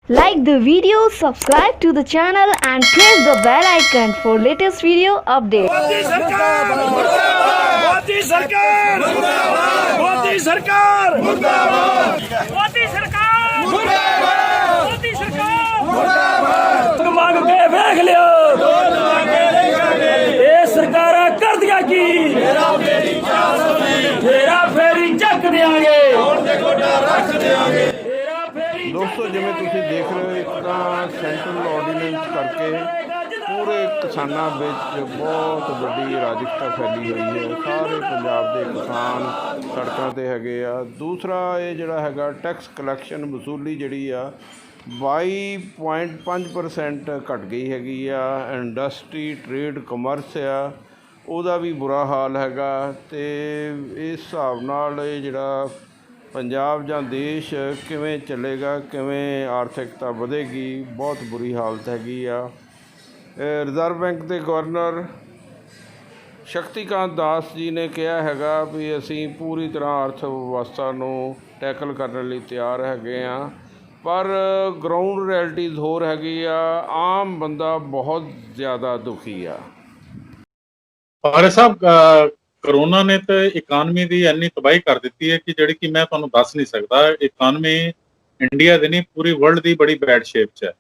Like the video, subscribe to the channel and press the bell icon for latest video updates. Modi सरकार मोदी सरकार मोदी सरकार मोदी सरकार मोदी सरकार मांग के देख लियो ये सरकार कर दिया की तेरा फेरी चक देंगे ਦੋਸਤੋ ਜਿਵੇਂ ਤੁਸੀਂ ਦੇਖ ਰਹੇ ਹੋ ਇੱਕ ਤਾਂ ਸੈਂਟਰਲ ਆਰਡੀਨੈਂਸ ਕਰਕੇ ਪੂਰੇ ਕਿਸਾਨਾਂ ਵਿੱਚ ਬਹੁਤ ਵੱਡੀ ਅਰਾਜਕਤਾ ਫੈਲੀ ਹੋਈ ਹੈ। ਸਾਰੇ ਪੰਜਾਬ ਦੇ ਕਿਸਾਨ ਸੜਕਾਂ 'ਤੇ ਹੈਗੇ ਆ। ਦੂਸਰਾ ਇਹ ਜਿਹੜਾ ਹੈਗਾ ਟੈਕਸ ਕਲੈਕਸ਼ਨ ਵਸੂਲੀ ਜਿਹੜੀ ਆ 22.5% ਘਟ ਗਈ ਹੈਗੀ ਆ। ਇੰਡਸਟਰੀ ਟਰੇਡ ਕਮਰਸ ਆ ਉਹਦਾ ਵੀ ਬੁਰਾ ਹਾਲ ਹੈਗਾ। ਅਤੇ ਇਸ ਹਿਸਾਬ ਨਾਲ ਇਹ ਜਿਹੜਾ ਪੰਜਾਬ ਜਾਂ ਦੇਸ਼ ਕਿਵੇਂ ਚੱਲੇਗਾ, ਕਿਵੇਂ ਆਰਥਿਕਤਾ ਵਧੇਗੀ, ਬਹੁਤ ਬੁਰੀ ਹਾਲਤ ਹੈਗੀ ਆ। ਰਿਜ਼ਰਵ ਬੈਂਕ ਦੇ ਗਵਰਨਰ ਸ਼ਕਤੀਕਾਂਤ ਦਾਸ ਜੀ ਨੇ ਕਿਹਾ ਹੈਗਾ ਵੀ ਅਸੀਂ ਪੂਰੀ ਤਰ੍ਹਾਂ ਅਰਥ ਵਿਵਸਥਾ ਨੂੰ ਟੈਕਲ ਕਰਨ ਲਈ ਤਿਆਰ ਹੈਗੇ ਹਾਂ, ਪਰ ਗਰਾਊਂਡ ਰਿਐਲਿਟੀਜ਼ ਹੋਰ ਹੈਗੀ ਆ। ਆਮ ਬੰਦਾ ਬਹੁਤ ਜ਼ਿਆਦਾ ਦੁਖੀ ਆ। ਭਾਰੇ ਸਾਹਿਬ ਕਰੋਨਾ ਨੇ ਤਾਂ ਇਕਾਨਮੀ ਦੀ ਇੰਨੀ ਤਬਾਹੀ ਕਰ ਦਿੱਤੀ ਹੈ ਕਿ ਜਿਹੜੀ ਕਿ ਮੈਂ ਤੁਹਾਨੂੰ ਦੱਸ ਨਹੀਂ ਸਕਦਾ। ਇਕਾਨਮੀ ਇੰਡੀਆ ਦੀ ਨਹੀਂ ਪੂਰੀ ਵਰਲਡ ਦੀ ਬੜੀ ਬੈਡ ਸ਼ੇਪ 'ਚ ਹੈ।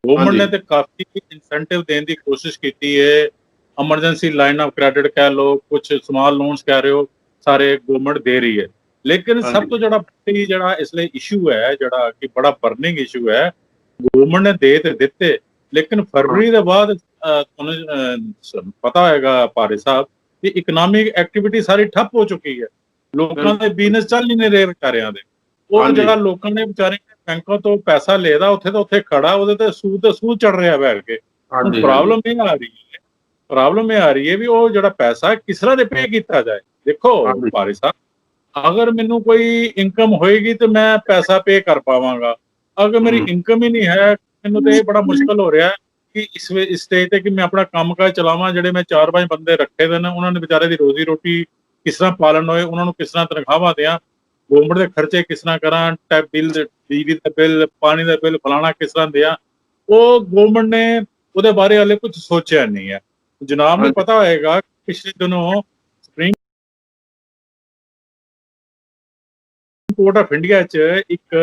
ਗਵਰਨਮੈਂਟ ਨੇ ਤੇ ਕਾਫੀ ਇਨਸੈਂਟਿਵ ਦੇਣ ਦੀ ਕੋਸ਼ਿਸ਼ ਕੀਤੀ ਹੈ। ਐਮਰਜੈਂਸੀ ਲਾਈਨ ਆਫ ਕ੍ਰੈਡਿਟ ਕਹਿ ਲਓ, ਕੁਝ ਸਮਾਲ ਲੋਨਸ ਕਹਿ ਰਹੇ ਹੋ, ਸਾਰੇ ਗਵਰਨਮੈਂਟ ਦੇ ਰਹੀ ਹੈ। ਲੇਕਿਨ ਸਭ ਤੋਂ ਜਿਹੜਾ ਇਸ ਲਈ ਇਸ਼ੂ ਹੈ, ਜਿਹੜਾ ਕਿ ਬੜਾ ਬਰਨਿੰਗ ਇਸ਼ੂ ਹੈ, ਗਵਰਨਮੈਂਟ ਨੇ ਦੇ ਤੇ ਦਿੱਤੇ, ਲੇਕਿਨ ਫਰਵਰੀ ਦੇ ਬਾਅਦ ਤੁਹਾਨੂੰ ਪਤਾ ਹੋਏਗਾ ਭਾਰੇ ਸਾਹਿਬ ਕਿ ਇਕਨੋਮਿਕ ਐਕਟੀਵਿਟੀ ਸਾਰੀ ਠੱਪ ਹੋ ਚੁੱਕੀ ਹੈ। ਲੋਕਾਂ ਦੇ ਬਿਜ਼ਨਸ ਚੱਲ ਨਹੀਂ ਰਹੇ ਵਿਚਾਰਿਆਂ ਦੇ। ਉਹ ਜਿਹੜਾ ਲੋਕਾਂ ਨੇ ਵਿਚਾਰੇ ਬੈਂਕਾਂ ਤੋਂ ਪੈਸਾ ਲੈਦਾ ਉੱਥੇ ਤਾਂ ਉੱਥੇ ਖੜਾ, ਉਹਦੇ ਤੇ ਸੂਦ ਚੜ ਰਿਹਾ ਬੈਠ ਕੇ। ਪ੍ਰੋਬਲਮ ਇਹ ਆ ਰਹੀ ਹੈ ਵੀ ਉਹ ਜਿਹੜਾ ਪੈਸਾ ਕਿਸ ਤਰ੍ਹਾਂ ਦੇ ਪੇ ਕੀਤਾ ਜਾਏ। ਦੇਖੋ ਭਾਰੇ ਸਾਹਿਬ, ਅਗਰ ਮੈਨੂੰ ਕੋਈ ਇਨਕਮ ਹੋਏਗੀ ਤੇ ਮੈਂ ਪੈਸਾ ਪੇ ਕਰ ਪਾਵਾਂਗਾ। ਅਗਰ ਮੇਰੀ ਇਨਕਮ ਹੀ ਨਹੀਂ ਹੈ, ਮੈਨੂੰ ਤੇ ਇਹ ਬੜਾ ਮੁਸ਼ਕਲ ਹੋ ਰਿਹਾ ਕਿ ਇਸ ਸਟੇਜ ਤੇ ਕਿ ਮੈਂ ਆਪਣਾ ਕੰਮਕਾਜ ਚਲਾਵਾਂ। ਜਿਹੜੇ ਮੈਂ 4-5 ਬੰਦੇ ਰੱਖੇ ਦੇ ਨੇ, ਉਹਨਾਂ ਨੇ ਵਿਚਾਰੇ ਦੀ ਰੋਜ਼ੀ ਰੋਟੀ ਕਿਸ ਤਰ੍ਹਾਂ ਪਾਲਣ ਹੋਏ, ਉਹਨਾਂ ਨੂੰ ਕਿਸ ਤਰ੍ਹਾਂ ਤਨਖਾਹਾਂ ਦਿਆਂ, ਗਵਰਨਮੈਂਟ ਦੇ ਖਰਚੇ ਕਿਸ ਤਰ੍ਹਾਂ ਕਰਾਂ, ਟੈਪ ਬਿੱਲ, ਬਿਜਲੀ ਦਾ ਬਿੱਲ, ਪਾਣੀ ਦਾ ਬਿੱਲ, ਫਲਾਣਾ ਕਿਸ ਤਰ੍ਹਾਂ ਦਿਆਂ, ਉਹ ਗਵਰਨਮੈਂਟ ਨੇ ਉਹਦੇ ਬਾਰੇ ਹਾਲੇ ਕੁਝ ਸੋਚਿਆ ਨਹੀਂ ਹੈ। ਜਨਾਬ ਨੂੰ ਪਤਾ ਹੋਏਗਾ ਪਿਛਲੇ ਦਿਨੋਂ ਸੁਪਰੀਮ ਕੋਰਟ ਆਫ ਇੰਡੀਆ 'ਚ ਇੱਕ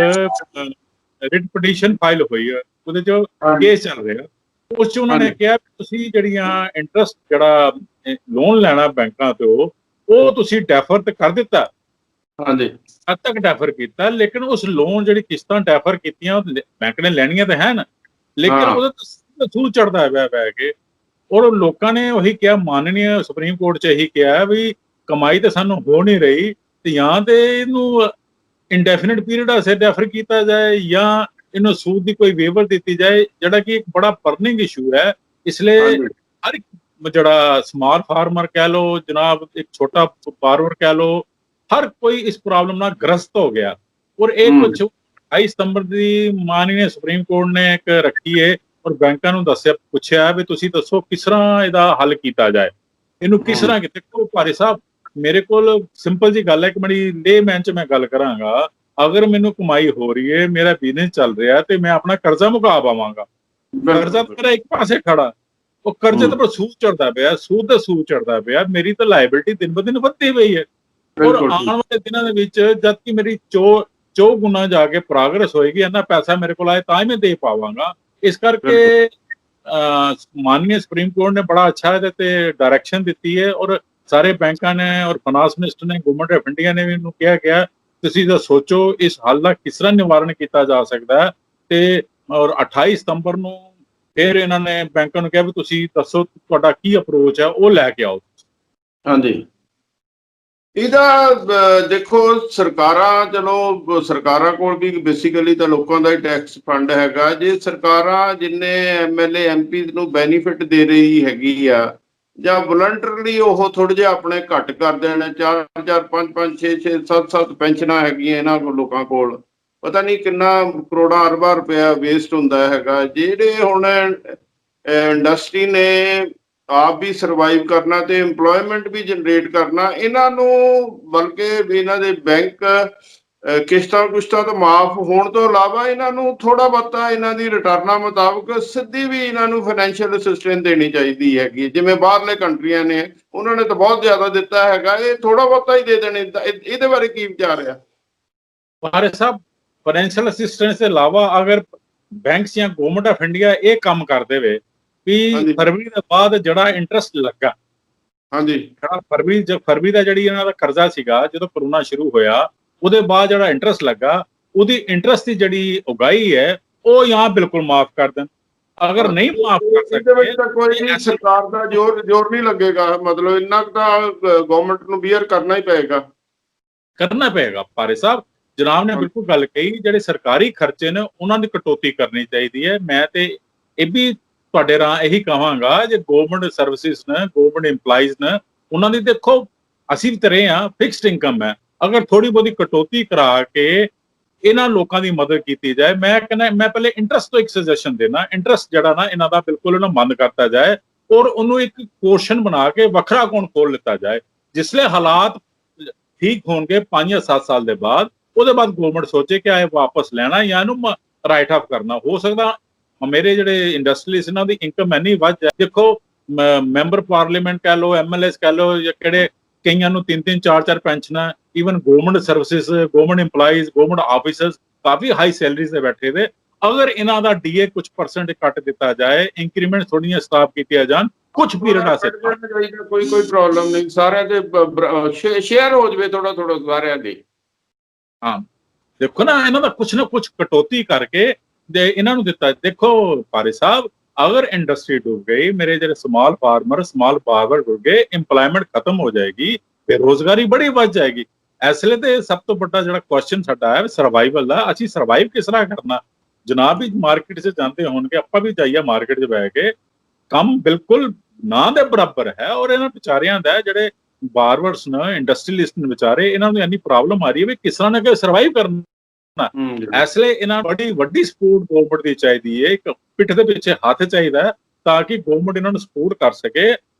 ਰਿਟ ਪਟੀਸ਼ਨ ਫਾਈਲ ਹੋਈ ਹੈ, ਉਹਦੇ 'ਚ ਕੇਸ ਚੱਲ ਰਿਹਾ। ਉਸ 'ਚ ਉਹਨਾਂ ਨੇ ਕਿਹਾ ਤੁਸੀਂ ਜਿਹੜੀਆਂ ਇੰਟਰਸਟ ਜਿਹੜਾ ਲੋਨ ਲੈਣਾ ਬੈਂਕਾਂ ਤੋਂ, ਉਹ ਤੁਸੀਂ ਡੈਫਰ ਤੇ ਕਰ ਦਿੱਤਾ। ਹੱਦ ਤੱਕ ਡੈਫਰ ਕੀਤਾ, ਲੇਕਿਨ ਉਸ ਲੋਨ ਜਿਹੜੀ ਕਿਸ਼ਤਾਂ ਡੈਫਰ ਕੀਤੀਆਂ ਬੈਂਕ ਨੇ ਲੈਣੀਆਂ ਤਾਂ ਹੈ ਨਾ, ਲੇਕਿਨ ਉਹਦੇ ਤੇ ਸੂਦ ਚੜਦਾ ਹੈ ਬਹਿ ਕੇ। ਔਰ ਲੋਕਾਂ ਨੇ ਉਹੀ ਕਿਹਾ, ਮਾਨਨੀ ਸੁਪਰੀਮ ਕੋਰਟ 'ਚ ਇਹੀ ਕਿਹਾ ਵੀ ਕਮਾਈ ਤਾਂ ਸਾਨੂੰ ਹੋ ਨਹੀਂ ਰਹੀ, ਤੇ ਜਾਂ ਤੇ ਇਹਨੂੰ ਇੰਡੈਫੀਨਿਟ ਪੀਰੀਅਡ ਵਾਸਤੇ ਡੈਫਰ ਕੀਤਾ ਜਾਏ ਜਾਂ ਇਹਨੂੰ ਸੂਦ ਦੀ ਕੋਈ ਵੇਵਰ ਦਿੱਤੀ ਜਾਏ, ਜਿਹੜਾ ਕਿ ਇੱਕ ਬੜਾ ਬਰਨਿੰਗ ਇਸ਼ੂ ਹੈ। ਇਸ ਲਈ ਹਰ ਇੱਕ ਜਿਹੜਾ ਸਮਾਲ ਫਾਰਮਰ ਕਹਿ ਲਓ ਜਨਾਬ, ਇੱਕ ਛੋਟਾ ਬਾਰੋਵਰ ਕਹਿ ਲਓ, ਹਰ ਕੋਈ ਇਸ ਪ੍ਰੋਬਲਮ ਨਾਲ ਗ੍ਰਸਤ ਹੋ ਗਿਆ। ਔਰ ਇਹ ਕੁਝ 28 ਸਤੰਬਰ ਦੀ ਮਾਨਨੀ ਸੁਪਰੀਮ ਕੋਰਟ ਨੇ ਇੱਕ ਰੱਖੀ ਹੈ ਔਰ ਬੈਂਕਾਂ ਨੂੰ ਪੁੱਛਿਆ ਵੀ ਤੁਸੀਂ ਦੱਸੋ ਕਿਸ ਤਰ੍ਹਾਂ ਇਹਦਾ ਹੱਲ ਕੀਤਾ ਜਾਏ, ਇਹਨੂੰ ਕਿਸ ਤਰ੍ਹਾਂ ਕਿਤੇ। ਭਾਰੇ ਸਾਹਿਬ, ਮੇਰੇ ਕੋਲ ਸਿੰਪਲ ਜੀ ਗੱਲ ਹੈ ਕਿ ਬੜੀ ਲੇਮੈਨ 'ਚ ਮੈਂ ਗੱਲ ਕਰਾਂਗਾ। ਅਗਰ ਮੈਨੂੰ ਕਮਾਈ ਹੋ ਰਹੀ ਹੈ, ਮੇਰਾ ਬਿਜ਼ਨਸ ਚੱਲ ਰਿਹਾ, ਤੇ ਮੈਂ ਆਪਣਾ ਕਰਜ਼ਾ ਮੁਕਾ ਪਾਵਾਂਗਾ। ਕਰਜ਼ਾ ਤਾਂ ਮੇਰਾ ਇੱਕ ਪਾਸੇ ਖੜਾ, ਉਹ ਕਰਜ਼ੇ ਤੇ ਸੂਦ ਚੜਦਾ ਪਿਆ, ਸੂਦ ਚੜਦਾ ਪਿਆ। ਮੇਰੀ ਤਾਂ ਲਾਇਬਿਲਿਟੀ ਦਿਨ ਬ ਦਿਨ ਵੱਧਦੀ ਪਈ ਹੈ। ਔਰ ਆਉਣ ਵਾਲੇ ਦਿਨਾਂ ਦੇ ਵਿੱਚ ਜਦ ਕਿ ਮੇਰੀ ਚੋ ਗੁਣਾ ਜਾ ਕੇ ਪ੍ਰੋਗਰੈਸ ਹੋਏਗੀ, ਇੰਨਾ ਪੈਸਾ ਮੇਰੇ ਕੋਲ ਆਏ ਤਾਂ ਹੀ ਮੈਂ ਦੇ ਪਾਵਾਂਗਾ। ਇਸ ਕਰਕੇ ਮਾਨਨੀय ਸੁਪਰੀਮ ਕੋਰਟ ਨੇ ਬੜਾ ਅੱਛਾ ਇਹਦੇ ਤੇ ਡਾਇਰੈਕਸ਼ਨ ਦਿੱਤੀ ਹੈ। ਔਰ ਸਾਰੇ ਬੈਂਕਾਂ ਨੇ ਔਰ ਫਾਈਨਾਂਸ ਮਿਨਿਸਟਰ ਨੇ, ਗਵਰਨਮੈਂਟ ਆਫ ਇੰਡੀਆ ਨੇ ਵੀ ਇਹਨੂੰ ਕਿਹਾ ਤੁਸੀਂ ਤਾਂ ਸੋਚੋ ਇਸ ਹੱਲ ਦਾ ਕਿਸ ਤਰ੍ਹਾਂ ਨਿਵਾਰਨ ਕੀਤਾ ਜਾ ਸਕਦਾ ਹੈ। ਤੇ ਔਰ 28 ਸਤੰਬਰ ਨੂੰ ਫਿਰ ਇਹਨਾਂ ਨੇ ਬੈਂਕਾਂ ਨੂੰ ਕਿਹਾ ਵੀ ਤੁਸੀਂ ਦੱਸੋ ਤੁਹਾਡਾ ਕੀ ਅਪਰੋਚ ਹੈ, ਉਹ ਲੈ ਕੇ ਆਓ। ਇਹਦਾ ਦੇਖੋ, ਸਰਕਾਰਾਂ, ਚਲੋ ਸਰਕਾਰਾਂ ਕੋਲ ਵੀ ਬੇਸਿਕਲੀ ਤਾਂ ਲੋਕਾਂ ਦਾ ਹੀ ਟੈਕਸ ਫੰਡ ਹੈਗਾ। ਜੇ ਸਰਕਾਰਾਂ ਜਿੰਨੇ MLA MP ਨੂੰ ਬੈਨੀਫਿਟ ਦੇ ਰਹੀ ਹੈਗੀ ਆ, ਜਾਂ ਵਲੰਟਰਲੀ ਉਹ ਥੋੜੇ ਜਿਹਾ ਆਪਣੇ ਘੱਟ ਕਰ ਦੇਣ, 4-4, 5-5, 6-6, 7-7 ਪੈਨਸ਼ਨਾਂ ਹੈਗੀਆਂ ਇਹਨਾਂ ਕੋਲ, ਲੋਕਾਂ ਕੋਲ ਪਤਾ ਨਹੀਂ ਕਿੰਨਾ ਕਰੋੜਾਂ ਅਰਬਾਂ ਰੁਪਇਆ ਵੇਸਟ ਹੁੰਦਾ ਹੈਗਾ। ਜਿਹੜੇ ਹੁਣ ਇੰਡਸਟਰੀ ਨੇ ਆਪ ਵੀ ਸਰਵਾਈਵ ਕਰਨਾ ਤੇ ਇੰਪਲੋਇਮੈਂਟ ਵੀ ਜਨਰੇਟ ਕਰਨਾ, ਇਹਨਾਂ ਨੂੰ ਬਲਕਿ ਇਹਨਾਂ ਦੇ ਬੈਂਕ ਕਿਸ਼ਤਾਂ ਕੁਸ਼ਤਾਂ ਤੋਂ ਮਾਫ ਹੋਣ ਤੋਂ ਇਲਾਵਾ ਇਹਨਾਂ ਨੂੰ ਥੋੜਾ ਬਹੁਤਾ ਇਹਨਾਂ ਦੀ ਰਿਟਰਨਾਂ ਮੁਤਾਬਕ ਸਿੱਧੀ ਵੀ ਇਹਨਾਂ ਨੂੰ ਫਾਈਨੈਂਸ਼ੀਅਲ ਅਸਿਸਟੈਂਸ ਦੇਣੀ ਚਾਹੀਦੀ ਹੈਗੀ, ਜਿਵੇਂ ਬਾਹਰਲੇ ਕੰਟਰੀਆਂ ਨੇ ਉਹਨਾਂ ਨੇ ਤਾਂ ਬਹੁਤ ਜ਼ਿਆਦਾ ਦਿੱਤਾ ਹੈਗਾ, ਇਹ ਥੋੜਾ ਬਹੁਤਾ ਹੀ ਦੇ ਦੇਣੇ। ਇਹਦੇ ਬਾਰੇ ਕੀ ਵਿਚਾਰ ਆ? ਵਾਰਿਸ ਸਾਹਿਬ, ਫਾਈਨੈਂਸ਼ੀਅਲ ਅਸਿਸਟੈਂਸ ਦੇ ਇਲਾਵਾ ਅਗਰ ਬੈਂਕਸ ਜਾਂ ਗਵਰਨਮੈਂਟ ਆਫ ਇੰਡੀਆ ਇਹ ਕੰਮ ਕਰ ਦੇਵੇ ਵੀ ਫਰਵਰੀ ਦੇ ਬਾਅਦ ਜਿਹੜਾ ਇੰਟਰਸਟ ਲੱਗਾ, ਹਾਂਜੀ, ਫਰਵਰੀ ਦਾ ਜਿਹੜੀ ਇਹਨਾਂ ਦਾ ਕਰਜ਼ਾ ਸੀਗਾ ਜਦੋਂ ਕਰੋਨਾ ਸ਼ੁਰੂ ਹੋਇਆ ਉਹਦੇ ਬਾਅਦ ਜਿਹੜਾ ਇੰਟਰਸਟ ਲੱਗਾ ਉਹਦੀ ਇੰਟਰਸਟ ਦੀ ਜਿਹੜੀ ਉਗਾਈ ਹੈ ਉਹ ਜਾਂ ਬਿਲਕੁਲ ਮਾਫ ਕਰ ਦੇਣ। ਅਗਰ ਨਹੀਂ ਮਾਫ ਕਰ ਸਕਦੇ ਤਾਂ ਕੋਈ ਨਹੀਂ, ਸਰਕਾਰ ਦਾ ਜ਼ੋਰ ਨਹੀਂ ਲੱਗੇਗਾ, ਮਤਲਬ ਇੰਨਾ ਤਾਂ ਗਵਰਨਮੈਂਟ ਨੂੰ ਬੀਅਰ ਕਰਨਾ ਹੀ ਪਏਗਾ। ਪਾਰੇ ਸਾਹਿਬ, ਜਨਾਬ ਨੇ ਬਿਲਕੁਲ ਗੱਲ ਕਹੀ, ਜਿਹੜੇ ਸਰਕਾਰੀ ਖਰਚੇ ਨੇ ਉਹਨਾਂ ਦੀ ਕਟੌਤੀ ਕਰਨੀ ਚਾਹੀਦੀ ਹੈ। ਮੈਂ ਤੇ ਇਹ ਵੀ ਤੁਹਾਡੇ ਰਾਹ ਇਹੀ ਕਹਾਂਗਾ, ਜੇ ਗਵਰਨਮੈਂਟ ਸਰਵਿਸਿਜ਼ ਨੇ, ਗਵਰਨਮੈਂਟ ਇੰਪਲਾਈਜ਼ ਨੇ, ਉਹਨਾਂ ਦੀ ਦੇਖੋ ਅਸੀਂ ਵੀ ਤਰੇ ਆ, ਫਿਕਸਡ ਇਨਕਮ ਹੈ, ਅਗਰ ਥੋੜੀ ਬਹੁਤੀ ਕਟੌਤੀ ਕਰਾ ਕੇ ਇਹਨਾਂ ਲੋਕਾਂ ਦੀ ਮਦਦ ਕੀਤੀ ਜਾਏ। ਮੈਂ ਕਹਿੰਦਾ ਮੈਂ ਪਹਿਲੇ ਇੰਟਰਸਟ ਤੋਂ ਇੱਕ ਸੁਜੈਸ਼ਨ ਦੇਣਾ, ਇੰਟਰਸਟ ਜਿਹੜਾ ਨਾ ਇਹਨਾਂ ਦਾ ਬਿਲਕੁਲ ਇਹਨਾਂ ਬੰਦ ਕਰਤਾ ਜਾਏ ਔਰ ਉਹਨੂੰ ਇੱਕ ਪੋਰਸ਼ਨ ਬਣਾ ਕੇ ਵੱਖਰਾ ਅਕਾਊਂਟ ਖੋਲ ਲਿੱਤਾ ਜਾਏ। ਜਿਸਲੇ ਹਾਲਾਤ ਠੀਕ ਹੋਣਗੇ 5 ਜਾਂ 7 ਸਾਲ ਦੇ ਬਾਅਦ, ਉਹਦੇ ਬਾਅਦ ਗਵਰਨਮੈਂਟ ਸੋਚੇ ਕਿ ਇਹ ਵਾਪਸ ਲੈਣਾ ਜਾਂ ਇਹਨੂੰ ਰਾਈਟ ਆਫ ਕਰਨਾ। ਹੋ ਸਕਦਾ ਮੇਰੇ ਜਿਹੜੇ ਇੰਡਸਟਰੀਜ਼ ਇਹਨਾਂ ਦੀ ਇਨਕਮ ਇੰਨੀ ਵੱਧ ਜਾਏ, ਦੇਖੋ ਮੈਂਬਰ ਪਾਰਲੀਮੈਂਟ ਕਹਿ ਲਓ, ਐਮਐਲਏਸ ਕਹਿ ਲਓ, ਜਾਂ ਕਿਹੜੇ ਕਈਆਂ ਨੂੰ 3-3 4-4 ਪੈਨਸ਼ਨਾਂ, even government services, government employees, government officers ਕਾਫੀ ਹਾਈ ਸੈਲਰੀਜ਼ ਤੇ ਬੈਠੇ ਨੇ। ਅਗਰ ਇਹਨਾਂ ਦਾ ਡੀਏ ਕੁਝ % ਕੱਟ ਦਿੱਤਾ ਜਾਏ, ਇੰਕਰੀਮੈਂਟ ਥੋੜੀਆਂ ਸਟਾਪ ਕੀਤੀਆਂ ਜਾਣ ਕੁਝ ਪੀਰੀਅਡ ਵਾਸਤੇ, ਕੋਈ ਪ੍ਰੋਬਲਮ ਨਹੀਂ, ਸਾਰਿਆਂ ਦੇ ਸ਼ੇਅਰ ਹੋ ਜਵੇ ਥੋੜਾ ਸਾਰਿਆਂ ਦੇ। ਹਾਂ, ਦੇਖੋ ਨਾ ਇਹਨਾਂ ਦਾ ਕੁਝ ਨਾ ਕੁਝ ਕਟੌਤੀ ਕਰਕੇ ਦੇ ਇਹਨਾਂ ਨੂੰ ਦਿੱਤਾ। ਦੇਖੋ ਪਾਰੇ ਸਾਹਿਬ, ਅਗਰ ਇੰਡਸਟਰੀ ਡੁੱਬ ਗਈ, ਮੇਰੇ ਜਿਹੜੇ ਸਮਾਲ ਫਾਰਮਰ, ਸਮਾਲ ਪਾਵਰ ਡੁੱਬ ਗਏ, ਇੰਪਲਾਇਮੈਂਟ ਖਤਮ ਹੋ ਜਾਏਗੀ, ਬੇਰੋਜ਼ਗਾਰੀ ਬੜੀ ਵੱਧ ਜਾਏਗੀ। ਇਸ ਲਈ ਤੇ ਸਭ ਤੋਂ ਵੱਡਾ ਜਿਹੜਾ ਕੁਐਸਚਨ ਸਾਡਾ ਹੈ ਸਰਵਾਈਵਲ ਦਾ, ਅਸੀਂ ਸਰਵਾਈਵ ਕਿਸ ਤਰ੍ਹਾਂ ਕਰਨਾ। ਜਨਾਬ ਵੀ ਮਾਰਕੀਟ 'ਚ ਜਾਂਦੇ ਹੋਣਗੇ, ਆਪਾਂ ਵੀ ਜਾਈਏ ਮਾਰਕੀਟ 'ਚ ਬਹਿ ਕੇ, ਕੰਮ ਬਿਲਕੁਲ ਨਾ ਦੇ ਬਰਾਬਰ ਹੈ। ਔਰ ਇਹਨਾਂ ਵਿਚਾਰਿਆਂ ਦਾ ਜਿਹੜੇ ਬਾਰਵਰਸ ਨੇ, ਇੰਡਸਟਰੀਲਿਸਟ ਨੇ ਵਿਚਾਰੇ, ਇਹਨਾਂ ਨੂੰ ਇੰਨੀ ਪ੍ਰੋਬਲਮ ਆ ਰਹੀ ਹੈ ਵੀ ਕਿਸ ਤਰ੍ਹਾਂ ਨਾ ਸਰਵਾਈਵ ਕਰਨਾ। ਇਸ ਲਈ ਇਹਨਾਂ ਬੜੀ ਵੱਡੀ ਸਪੋਰਟ ਗਵਰਨਮੈਂਟ ਦੀ ਚਾਹੀਦੀ ਹੈ, ਇੱਕ ਪਿੱਠ ਦੇ ਪਿੱਛੇ ਹੱਥ ਚਾਹੀਦਾ ਹੈ ਤਾਂ ਕਿ ਗਵਰਨਮੈਂਟ ਇਹਨਾਂ ਨੂੰ ਸਪੋਰਟ ਕਰ ਸਕੇ।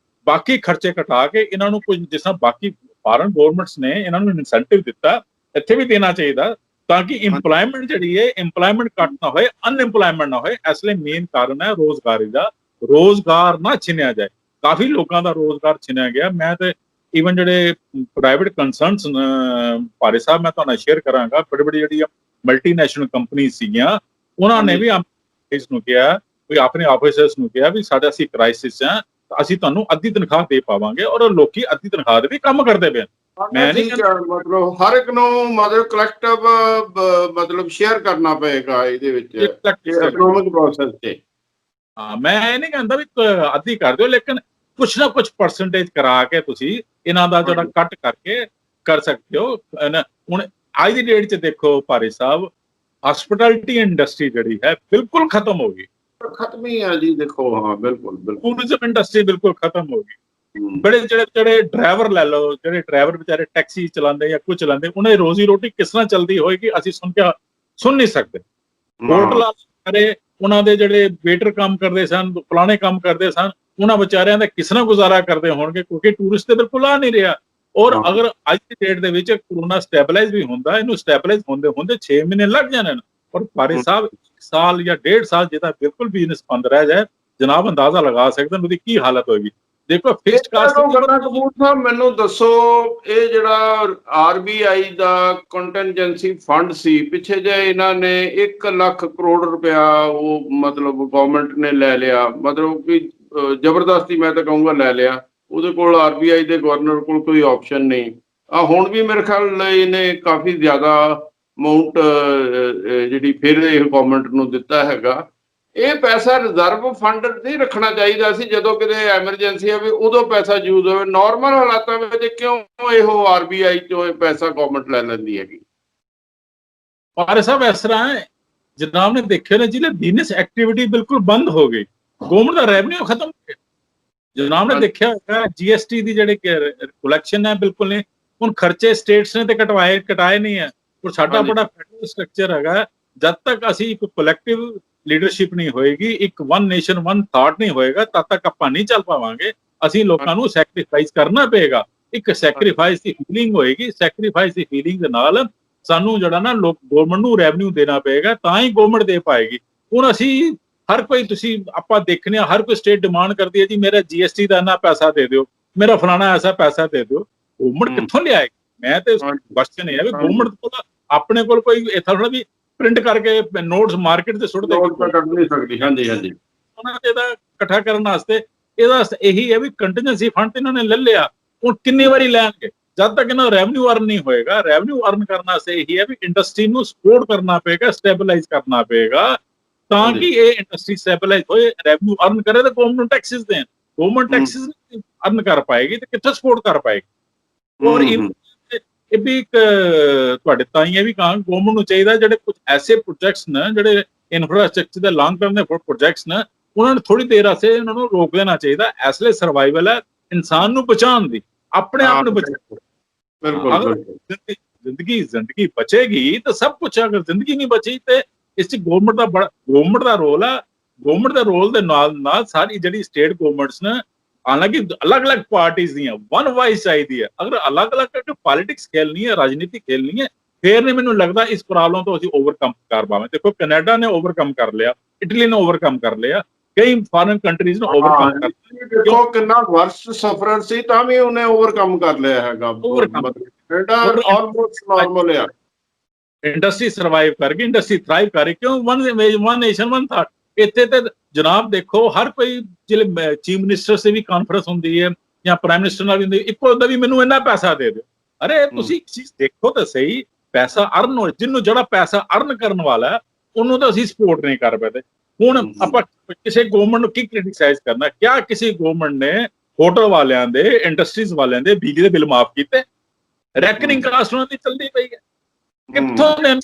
ਬਾਕੀ ਖਰਚੇ ਘਟਾ ਕੇ ਇਹਨਾਂ ਨੂੰ ਕੁਝ, ਜਿਸ ਤਰ੍ਹਾਂ ਬਾਕੀ ਫਾਰਨ ਗਵਰਨਮੈਂਟਸ ਨੇ ਇਹਨਾਂ ਨੂੰ ਇਨਸੈਂਟਿਵ ਦਿੱਤਾ, ਇੱਥੇ ਵੀ ਦੇਣਾ ਚਾਹੀਦਾ ਤਾਂ ਕਿ ਇੰਪਲਾਇਮੈਂਟ ਜਿਹੜੀ ਹੈ, ਇੰਪਲਾਇਮੈਂਟ ਘੱਟ ਨਾ ਹੋਏ, ਅਨਇੰਪਲਾਇਮੈਂਟ ਨਾ ਹੋਏ। ਇਸ ਲਈ ਮੇਨ ਕਾਰਨ ਹੈ ਰੋਜ਼ਗਾਰੀ ਦਾ, ਰੋਜ਼ਗਾਰ ਨਾ ਛਿਨਿਆ ਜਾਏ। ਕਾਫੀ ਲੋਕਾਂ ਦਾ ਰੋਜ਼ਗਾਰ ਛਿਨਿਆ ਗਿਆ। ਮੈਂ ਤੇ ਈਵਨ ਜਿਹੜੇ ਪ੍ਰਾਈਵੇਟ ਕੰਸਰਨਸ ਭਾਰੇ ਸਾਹਿਬ, ਮੈਂ ਤੁਹਾਨੂੰ ਸ਼ੇਅਰ ਕਰਾਂਗਾ, ਬੜੀ ਜਿਹੜੀਆਂ ਮਲਟੀਨੈਸ਼ਨਲ ਕੰਪਨੀ ਸੀਗੀਆਂ, ਉਹਨਾਂ ਨੇ ਵੀ ਇਸ ਨੂੰ ਕਿਹਾ, ਕੋਈ ਆਪਣੇ ਆਫਿਸਰਸ ਨੂੰ ਕਿਹਾ ਵੀ ਸਾਡਾ ਅਸੀਂ ਕ੍ਰਾਈਸਿਸ ਹੈ, ਅਸੀਂ ਤੁਹਾਨੂੰ ਅੱਧੀ ਤਨਖਾਹ ਦੇ ਪਾਵਾਂਗੇ, ਔਰ ਲੋਕੀ ਅੱਧੀ ਤਨਖਾਹ ਦੇ ਵੀ ਕੰਮ ਕਰਦੇ ਪਏ। ਮੈਂ ਨਹੀਂ ਮਤਲਬ ਹਰ ਇੱਕ ਨੂੰ ਮਤਲਬ ਕਲੈਕਟਿਵ ਮਤਲਬ ਸ਼ੇਅਰ ਕਰਨਾ ਪਏਗਾ ਇਹਦੇ ਵਿੱਚ ਇਕਨੋਮਿਕ ਪ੍ਰੋਸੈਸ 'ਚ। ਹਾਂ, ਮੈਂ ਇਹ ਨਹੀਂ ਕਹਿੰਦਾ ਵੀ ਅੱਧੀ ਕਰ ਦਿਓ, ਲੇਕਿਨ ਕੁਛ ਨਾ ਕੁਛ ਪਰਸੈਂਟੇਜ ਕਰਾ ਕੇ ਤੁਸੀਂ ਇਹਨਾਂ ਦਾ ਜਿਹੜਾ ਕੱਟ ਕਰਕੇ ਕਰ ਸਕਦੇ ਹੋ। ਹੁਣ ਅੱਜ ਦੀ ਡੇਟ 'ਚ ਦੇਖੋ ਭਾਰੇ ਸਾਹਿਬ, ਹਸਪਿਟੈਲਿਟੀ ਇੰਡਸਟਰੀ ਜਿਹੜੀ ਹੈ ਬਿਲਕੁਲ ਖਤਮ ਹੋ ਗਈ, ਖਤਮ ਹੀ ਹੈ ਜੀ। ਦੇਖੋ, ਹਾਂ ਬਿਲਕੁਲ ਟੂਰਿਜ਼ਮ ਇੰਡਸਟਰੀ ਬਿਲਕੁਲ ਖਤਮ ਹੋ ਗਈ। ਬੜੇ ਜਿਹੜੇ ਡਰਾਈਵਰ ਲੈ ਲਓ, ਜਿਹੜੇ ਡਰਾਈਵਰ ਵਿਚਾਰੇ ਟੈਕਸੀ ਚਲਾਉਂਦੇ ਜਾਂ ਕੁਝ ਚਲਾਉਂਦੇ, ਉਹਨਾਂ ਦੀ ਰੋਜ਼ੀ ਰੋਟੀ ਕਿਸ ਤਰ੍ਹਾਂ ਚੱਲਦੀ ਹੋਏਗੀ ਅਸੀਂ ਸੁਣ ਨਹੀਂ ਸਕਦੇ। ਹੋਟਲ ਵਾਲੇ, ਉਹਨਾਂ ਦੇ ਜਿਹੜੇ ਵੇਟਰ ਕੰਮ ਕਰਦੇ ਸਨ, ਫਲਾਣੇ ਕੰਮ ਕਰਦੇ ਸਨ, ਉਹਨਾਂ ਵਿਚਾਰਿਆਂ ਦਾ ਕਿਸ ਤਰ੍ਹਾਂ ਗੁਜ਼ਾਰਾ ਕਰਦੇ ਹੋਣਗੇ, ਕਿਉਂਕਿ ਟੂਰਿਸਟ ਤੇ ਬਿਲਕੁਲ ਆ ਨਹੀਂ ਰਿਹਾ। ਔਰ ਅਗਰ ਅੱਜ ਦੀ ਡੇਟ ਦੇ ਵਿੱਚ ਕਰੋਨਾ ਸਟੈਬਲਾਈਜ਼ ਵੀ ਹੁੰਦਾ, ਇਹਨੂੰ ਸਟੈਬਲਾਈਜ਼ ਹੁੰਦੇ 6 ਮਹੀਨੇ ਲੱਗ ਜਾਣੇ ਨੇ। ਔਰ ਭਾਰੇ ਸਾਹਿਬ 1 ਸਾਲ ਜਾਂ 1.5 ਸਾਲ ਜਿਹਦਾ ਬਿਲਕੁਲ ਬਿਜ਼ਨਸ ਬੰਦ ਰਹਿ ਜਾਏ, ਜਨਾਬ ਅੰਦਾਜ਼ਾ ਲਗਾ ਸਕਦੇ ਨੇ ਉਹਦੀ ਕੀ ਹਾਲਤ ਹੋਏਗੀ। ਦੇਖੋ ਫਿਕਸਡ ਕਾਸਟ ਕਪੂਰ ਸਾਹਿਬ, ਮੈਨੂੰ ਦੱਸੋ, ਇਹ ਜਿਹੜਾ RBI ਦਾ ਕੰਟੀਨਜੈਂਸੀ ਫੰਡ ਸੀ, ਪਿੱਛੇ ਜੇ ਇਹਨਾਂ ਨੇ 1 ਲੱਖ ਕਰੋੜ ਰੁਪਇਆ ਉਹ ਮਤਲਬ ਗਵਰਨਮੈਂਟ ਨੇ ਲੈ ਲਿਆ, ਮਤਲਬ ਕਿ ਜ਼ਬਰਦਸਤੀ ਮੈਂ ਤਾਂ ਕਹੂੰਗਾ ਲੈ ਲਿਆ। ਉਹਦੇ ਕੋਲ RBI ਦੇ ਗਵਰਨਰ ਕੋਲ ਕੋਈ ਆਪਸ਼ਨ ਨਹੀਂ। ਹੁਣ ਵੀ ਮੇਰੇ ਖਿਆਲ ਇਹਨੇ ਕਾਫੀ ਜ਼ਿਆਦਾ ਅਮਾਊਂਟ ਜਿਹੜੀ ਫਿਰ ਇਹ ਗਵਰਨਮੈਂਟ ਨੂੰ ਦਿੱਤਾ ਹੈਗਾ। ਇਹ ਪੈਸਾ ਰਿਜ਼ਰਵ ਫੰਡ ਨਹੀਂ ਰੱਖਣਾ ਚਾਹੀਦਾ ਸੀ, ਜਦੋਂ ਕਿਤੇ ਐਮਰਜੈਂਸੀ ਆਵੇ ਉਦੋਂ ਪੈਸਾ ਯੂਜ਼ ਹੋਵੇ। ਨਾਰਮਲ ਹਾਲਾਤਾਂ ਵਿੱਚ ਕਿਉਂ ਇਹੋ RBI ਚੋਂ ਇਹ ਪੈਸਾ ਗਵਰਨਮੈਂਟ ਲੈ ਲੈਂਦੀ ਹੈਗੀ? ਭਾਰੇ ਸਾਹਿਬ, ਇਸ ਤਰ੍ਹਾਂ ਹੈ, ਜਨਾਬ ਨੇ ਦੇਖਿਆ ਨਾ, ਜਿਹਨੇ ਬਿਜ਼ਨਸ ਐਕਟੀਵਿਟੀ ਬਿਲਕੁਲ ਬੰਦ ਹੋ ਗਈ, ਗਵਰਨਮੈਂਟ ਦਾ ਰੈਵਨਿਊ ਖਤਮ ਹੋ ਗਿਆ। ਜਨਾਬ ਨੇ ਦੇਖਿਆ ਹੋਗਾ GST ਦੀ ਜਿਹੜੇ ਕਲੈਕਸ਼ਨ ਹੈ ਬਿਲਕੁਲ ਨਹੀਂ। ਹੁਣ ਖਰਚੇ ਸਟੇਟਸ ਨੇ ਤੇ ਕਟਾਏ ਨਹੀਂ ਹੈ। ਔਰ ਸਾਡਾ ਬੜਾ ਫੈਡਰਲ ਸਟਰਕਚਰ ਹੈਗਾ, ਜਦ ਤੱਕ ਅਸੀਂ ਇੱਕ ਕਲੈਕਟਿਵ ਲੀਡਰਸ਼ਿਪ ਨਹੀਂ ਹੋਏਗੀ, ਇੱਕ ਵਨ ਨੇਸ਼ਨ ਵਨ ਥਾਟ ਨਹੀਂ ਹੋਏਗਾ, ਤਦ ਤੱਕ ਆਪਾਂ ਨਹੀਂ ਚੱਲ ਪਾਵਾਂਗੇ। ਅਸੀਂ ਲੋਕਾਂ ਨੂੰ ਸੈਕਰੀਫਾਈਸ ਕਰਨਾ ਪਏਗਾ। ਇੱਕ ਸੈਕਰੀਫਾਈਸ ਦੀ ਫੀਲਿੰਗ ਹੋਏਗੀ, ਸੈਕਰੀਫਾਈਸ ਦੀ ਫੀਲਿੰਗ ਦੇ ਨਾਲ ਸਾਨੂੰ ਜਿਹੜਾ ਨਾ ਲੋਕ ਗਵਰਨਮੈਂਟ ਨੂੰ ਰੈਵਨਿਊ ਦੇਣਾ ਪਏਗਾ, ਤਾਂ ਹੀ ਗਵਰਨਮੈਂਟ ਦੇ ਪਾਏਗੀ। ਹੁਣ ਅਸੀਂ ਹਰ ਕੋਈ, ਤੁਸੀਂ ਆਪਾਂ ਦੇਖਨੇ ਆ, ਹਰ ਕੋਈ ਸਟੇਟ ਡਿਮਾਂਡ ਕਰਦੀ ਹੈ ਜੀ ਮੇਰਾ GST ਦਾ ਇੰਨਾ ਪੈਸਾ ਦੇ ਦਿਓ, ਮੇਰਾ ਫਲਾਣਾ ਐਸਾ ਪੈਸਾ ਦੇ ਦਿਓ। ਗਵਰਨਮੈਂਟ ਕਿੱਥੋਂ ਲਿਆਏਗੀ? ਮੈਂ ਤੇ ਕੁਐਸਚਨ ਇਹ ਹੈ ਵੀ ਗਵਰਨਮੈਂਟ ਕੋਲ ਆਪਣੇ ਕੋਲ ਕੋਈ ਇਥਾ ਥੋੜਾ ਵੀ ਪ੍ਰਿੰਟ ਕਰਕੇ ਨੋਟਸ ਮਾਰਕੀਟ ਤੇ ਸੁੱਟ ਦੇਗੀ, ਕੱਢ ਨਹੀਂ ਸਕਦੀ। ਹਾਂਜੀ ਹਾਂਜੀ, ਉਹਨਾਂ ਨੇ ਇਹਦਾ ਇਕੱਠਾ ਕਰਨ ਵਾਸਤੇ ਇਹਦਾ ਇਹੀ ਹੈ ਵੀ ਕੰਟੀਨੈਂਸੀ ਫੰਡ ਇਹਨਾਂ ਨੇ ਲੈ ਲਿਆ। ਹੁਣ ਕਿੰਨੀ ਵਾਰੀ ਲੈਣਗੇ? ਜਦ ਤੱਕ ਇਹਨਾਂ ਰੈਵਨਿਊ ਅਰਨ ਨਹੀਂ ਹੋਏਗਾ। ਰੈਵਨਿਊ ਅਰਨ ਕਰਨ ਵਾਸਤੇ ਇਹੀ ਹੈ ਵੀ ਇੰਡਸਟਰੀ ਨੂੰ ਸਪੋਰਟ ਕਰਨਾ ਪਏਗਾ, ਸਟੈਬਲਾਈਜ਼ ਕਰਨਾ ਪਏਗਾ, ਤਾਂ ਕਿ ਇਹ ਇੰਡਸਟਰੀ ਸਟੈਬਲਾਈਜ਼ ਹੋਏ, ਰੈਵਨਿਊ ਅਰਨ ਕਰੇ ਤੇ ਗਵਰਨਮੈਂਟ ਨੂੰ ਟੈਕਸਿਸ ਦੇਣ। ਗਵਰਨਮੈਂਟ ਟੈਕਸਿਸ ਅਰਨ ਕਰ ਪਾਏਗੀ ਤੇ ਕਿੱਥੇ ਸਪੋਰਟ ਕਰ ਪਾਏਗੀ। ਔਰ ਇਹ ਵੀ ਇੱਕ ਤੁਹਾਡੇ ਤਾਂ ਹੀ ਇਹ ਵੀ ਕਹਾਂ, ਗਵਰਨਮੈਂਟ ਨੂੰ ਚਾਹੀਦਾ ਜਿਹੜੇ ਕੁਝ ਐਸੇ ਪ੍ਰੋਜੈਕਟਸ ਨੇ, ਜਿਹੜੇ ਇਨਫਰਾਸਟ੍ਰਕਚਰ ਦੇ ਲੌਂਗ ਟਰਮ ਦੇ ਪ੍ਰੋਜੈਕਟਸ ਨੇ, ਉਹਨਾਂ ਨੂੰ ਥੋੜੀ ਦੇਰ ਵਾਸਤੇ ਉਹਨਾਂ ਨੂੰ ਰੋਕ ਦੇਣਾ ਚਾਹੀਦਾ। ਇਸ ਲਈ ਸਰਵਾਈਵਲ ਹੈ ਇਨਸਾਨ ਨੂੰ ਬਚਾਉਣ ਦੀ, ਆਪਣੇ ਆਪ ਨੂੰ ਬਚਾਉਣ। ਬਿਲਕੁਲ ਜ਼ਿੰਦਗੀ ਬਚੇਗੀ ਤਾਂ ਸਭ ਕੁਝ। ਅਗਰ ਜ਼ਿੰਦਗੀ ਨਹੀਂ ਬਚੀ ਤੇ ਇਸ ਚ ਗਵਰਨਮੈਂਟ ਦਾ ਰੋਲ ਹੈ। ਗਵਰਨਮੈਂਟ ਦੇ ਰੋਲ ਦੇ ਨਾਲ ਸਾਰੀ ਜਿਹੜੀ ਸਟੇਟ ਗਵਰਨਮੈਂਟਸ ਨੇ, ਹਾਲਾਂਕਿ ਅਲੱਗ-ਅਲੱਗ ਪਾਰਟੀਆਂ ਦੀਆਂ ਵਨ ਵਾਈਜ਼ ਚਾਹੀਦੀ ਹੈ। ਅਗਰ ਅਲੱਗ-ਅਲੱਗ ਕਰਕੇ ਪੋਲਿਟਿਕਸ ਖੇਲਣੀ ਹੈ, ਰਾਜਨੀਤੀ ਖੇਲਣੀ ਹੈ, ਫੇਰ ਨਹੀਂ ਮੈਨੂੰ ਲੱਗਦਾ ਇਸ ਪ੍ਰੋਬਲਮ ਤੋਂ ਅਸੀਂ ਓਵਰਕਮ ਕਰ ਪਾਵਾਂਗੇ। ਦੇਖੋ ਕੈਨੇਡਾ ਨੇ ਓਵਰਕਮ ਕਰ ਲਿਆ, ਇਟਲੀ ਨੇ ਓਵਰਕਮ ਕਰ ਲਿਆ, ਕਈ ਫਾਰਨ ਕੰਟਰੀਜ਼ ਨੇ ਓਵਰਕਮ ਕਰ ਲਿਆ। ਦੇਖੋ ਕਿੰਨਾ ਵਰਸਟ ਸਫਰਰ ਸੀ, ਤਾਂ ਵੀ ਉਹਨੇ ਓਵਰਕਮ ਕਰ ਲਿਆ ਹੈਗਾ। ਕੈਨੇਡਾ ਆਲਮੋਸਟ ਨਾਰਮਲ ਆ। ਇੰਡਸਟਰੀ ਸਰਵਾਈਵ ਕਰ ਗਈ, ਇੰਡਸਟਰੀ ਥ੍ਰਾਈਵ ਕਰ ਰਹੀ। ਕਿਉਂ? One nation one thought. ਇੱਥੇ ਤੇ ਜਨਾਬ ਦੇਖੋ, ਹਰ ਕੋਈ ਜਿਹੜੇ ਚੀਫ ਮਿਨਿਸਟਰ ਸੇ ਵੀ ਕਾਨਫਰੰਸ ਹੁੰਦੀ ਹੈ ਜਾਂ ਪ੍ਰਾਈਮ ਮਿਨਿਸਟਰ ਨਾਲ ਵੀ ਹੁੰਦੀ, ਇੱਕੋ ਹੁੰਦਾ ਵੀ ਮੈਨੂੰ ਇੰਨਾ ਪੈਸਾ ਦੇ ਦਿਓ। ਅਰੇ ਤੁਸੀਂ ਇੱਕ ਚੀਜ਼ ਦੇਖੋ ਤਾਂ ਸਹੀ, ਪੈਸਾ ਅਰਨ ਹੋ, ਜਿਹਨੂੰ ਜਿਹੜਾ ਪੈਸਾ ਅਰਨ ਕਰਨ ਵਾਲਾ ਉਹਨੂੰ ਤਾਂ ਅਸੀਂ ਸਪੋਰਟ ਨਹੀਂ ਕਰ ਪਾਏ। ਹੁਣ ਆਪਾਂ ਕਿਸੇ ਗਵਰਨਮੈਂਟ ਨੂੰ ਕੀ ਕ੍ਰਿਟਿਸਾਈਜ਼ ਕਰਨਾ? ਕਿਆ ਕਿਸੇ ਗਵਰਨਮੈਂਟ ਨੇ ਹੋਟਲ ਵਾਲਿਆਂ ਦੇ, ਇੰਡਸਟਰੀਜ਼ ਵਾਲਿਆਂ ਦੇ ਬਿਜਲੀ ਦੇ ਬਿੱਲ ਮਾਫ ਕੀਤੇ? ਰੈਕਨਿੰਗ ਕਾਸਟ ਉਹਨਾਂ ਦੀ ਚੱਲਦੀ ਪਈ ਹੈ। ਕਿੱਥੋਂ ਨੇ?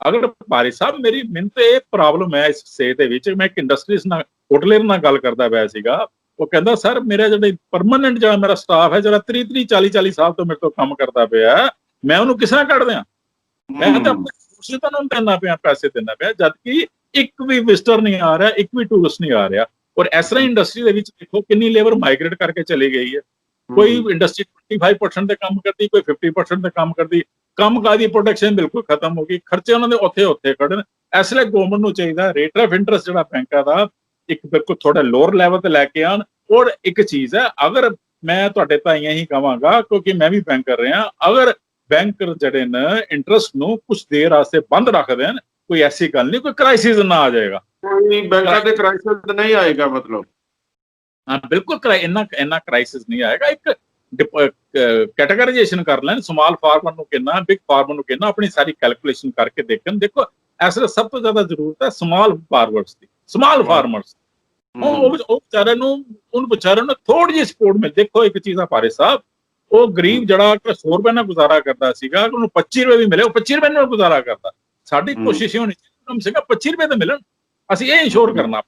ਅਗਰ ਭਾਰੀ ਸਾਹਿਬ, ਮੇਰੀ ਮੈਨੂੰ ਤੇ ਇਹ ਪ੍ਰੋਬਲਮ ਹੈ ਇਸ ਸੇ ਦੇ ਵਿੱਚ। ਮੈਂ ਇੱਕ ਇੰਡਸਟਰੀਜ਼ ਨਾਲ, ਹੋਟਲਰ ਨਾਲ ਗੱਲ ਕਰਦਾ ਪਿਆ ਸੀਗਾ। ਉਹ ਕਹਿੰਦਾ ਸਰ ਮੇਰਾ ਜਿਹੜਾ ਪਰਮਾਨੈਂਟ ਜਿਹੜਾ ਮੇਰਾ ਸਟਾਫ ਹੈ, ਜਿਹੜਾ 30 40 ਸਾਲ ਤੋਂ ਮੇਰੇ ਤੋਂ ਕੰਮ ਕਰਦਾ ਪਿਆ, ਮੈਂ ਉਹਨੂੰ ਕਿਸ ਤਰ੍ਹਾਂ ਕੱਢ ਦਿਆਂ? ਮੈਂ ਤਾਂ ਆਪਣੇ ਨੂੰ ਦੇਣਾ ਪਿਆ, ਪੈਸੇ ਦੇਣਾ ਪਿਆ, ਜਦ ਕਿ ਇੱਕ ਵੀ ਵਿਜ਼ਟਰ ਨਹੀਂ ਆ ਰਿਹਾ, ਇੱਕ ਵੀ ਟੂਰਿਸਟ ਨਹੀਂ ਆ ਰਿਹਾ। ਔਰ ਇਸ ਤਰ੍ਹਾਂ ਇੰਡਸਟਰੀ ਦੇ ਵਿੱਚ ਦੇਖੋ ਕਿੰਨੀ ਲੇਬਰ ਮਾਈਗ੍ਰੇਟ ਕਰਕੇ ਚਲੀ ਗਈ ਹੈ। ਕੋਈ ਇੰਡਸਟਰੀ 25% ਦੇ ਕੰਮ ਕਰਦੀ, ਕੋਈ 50% ਦੇ ਕੰਮ ਕਰਦੀ। ਕੰਮ ਕਾਦੀ ਪ੍ਰੋਡਕਸ਼ਨ ਬਿਲਕੁਲ ਖਤਮ ਹੋ ਗਈ, ਖਰਚੇ ਉਹਨਾਂ ਦੇ ਉੱਥੇ ਖੜਨ। ਇਸ ਲਈ ਗਵਰਨਮੈਂਟ ਨੂੰ ਚਾਹੀਦਾ ਰੇਟ ਆਫ ਇੰਟਰਸਟ ਜਿਹੜਾ ਬੈਂਕਾਂ ਦਾ ਇੱਕ ਬਿਲਕੁਲ ਥੋੜਾ ਲੋਅਰ ਲੈਵਲ ਤੇ ਲੈ ਕੇ ਆਉਣ। ਔਰ ਇੱਕ ਚੀਜ਼ ਹੈ, ਅਗਰ ਮੈਂ ਤੁਹਾਡੇ ਤਾਂ ਇਹੀ ਕਹਾਂਗਾ, ਕਿਉਂਕਿ ਮੈਂ ਵੀ ਬੈਂਕ ਕਰ ਰਿਹਾ, ਅਗਰ ਬੈਂਕ ਜਿਹੜੇ ਨੇ ਇੰਟਰਸਟ ਨੂੰ ਕੁਝ ਦੇਰ ਵਾਸਤੇ ਬੰਦ ਰੱਖ ਦੇਣ, ਕੋਈ ਐਸੀ ਗੱਲ ਨਹੀਂ, ਕੋਈ ਕ੍ਰਾਈਸਿਸ ਨਾ ਆ ਜਾਏਗਾ। ਕੋਈ ਬੈਂਕਾਂ ਦੇ ਕ੍ਰਾਈਸਿਸ ਨਹੀਂ ਆਏਗਾ, ਮਤਲਬ ਹਾਂ ਬਿਲਕੁਲ ਇੰਨਾ ਕ੍ਰਾਈਸਿਸ ਨਹੀਂ ਆਏਗਾ। ਇੱਕ ਕੈਟਾਗਰਾਈਜੇਸ਼ਨ ਕਰ ਲੈਣ, ਸਮਾਲ ਫਾਰਮਰ ਨੂੰ ਕਿੰਨਾ, ਬਿਗ ਫਾਰਮਰ ਨੂੰ ਕਿੰਨਾ, ਆਪਣੀ ਸਾਰੀ ਕੈਲਕੂਲੇਸ਼ਨ ਕਰਕੇ ਦੇਖਣ। ਦੇਖੋ ਇਸ ਵੇਲੇ ਸਭ ਤੋਂ ਜ਼ਿਆਦਾ ਜ਼ਰੂਰਤ ਹੈ ਸਮਾਲ ਫਾਰਮਰਸ ਦੀ, ਸਮਾਲ ਫਾਰਮਰਸ। ਉਹ ਵਿਚਾਰਿਆਂ ਨੂੰ, ਉਹਨ ਵਿਚਾਰਿਆਂ ਨੂੰ ਥੋੜੀ ਜਿਹੀ ਸਪੋਰਟ ਮਿਲ। ਦੇਖੋ ਇੱਕ ਚੀਜ਼ ਆ ਭਾਰੇ ਸਾਹਿਬ, ਉਹ ਗਰੀਬ ਜਿਹੜਾ 100 ਰੁਪਏ ਨਾਲ ਗੁਜ਼ਾਰਾ ਕਰਦਾ ਸੀਗਾ, ਉਹਨੂੰ 25 ਰੁਪਏ ਵੀ ਮਿਲੇ, ਉਹ 25 ਰੁਪਏ ਨਾਲ ਗੁਜ਼ਾਰਾ ਕਰਦਾ। ਸਾਡੀ ਕੋਸ਼ਿਸ਼ ਇਹ ਹੋਣੀ ਚਾਹੀਦੀ ਕਮ ਸੇ ਕਮ 25 ਰੁਪਏ ਤਾਂ ਮਿਲਣ। ਅਸੀਂ ਇਹ ਇੰਸ਼ੋਰ ਕਰਨਾ।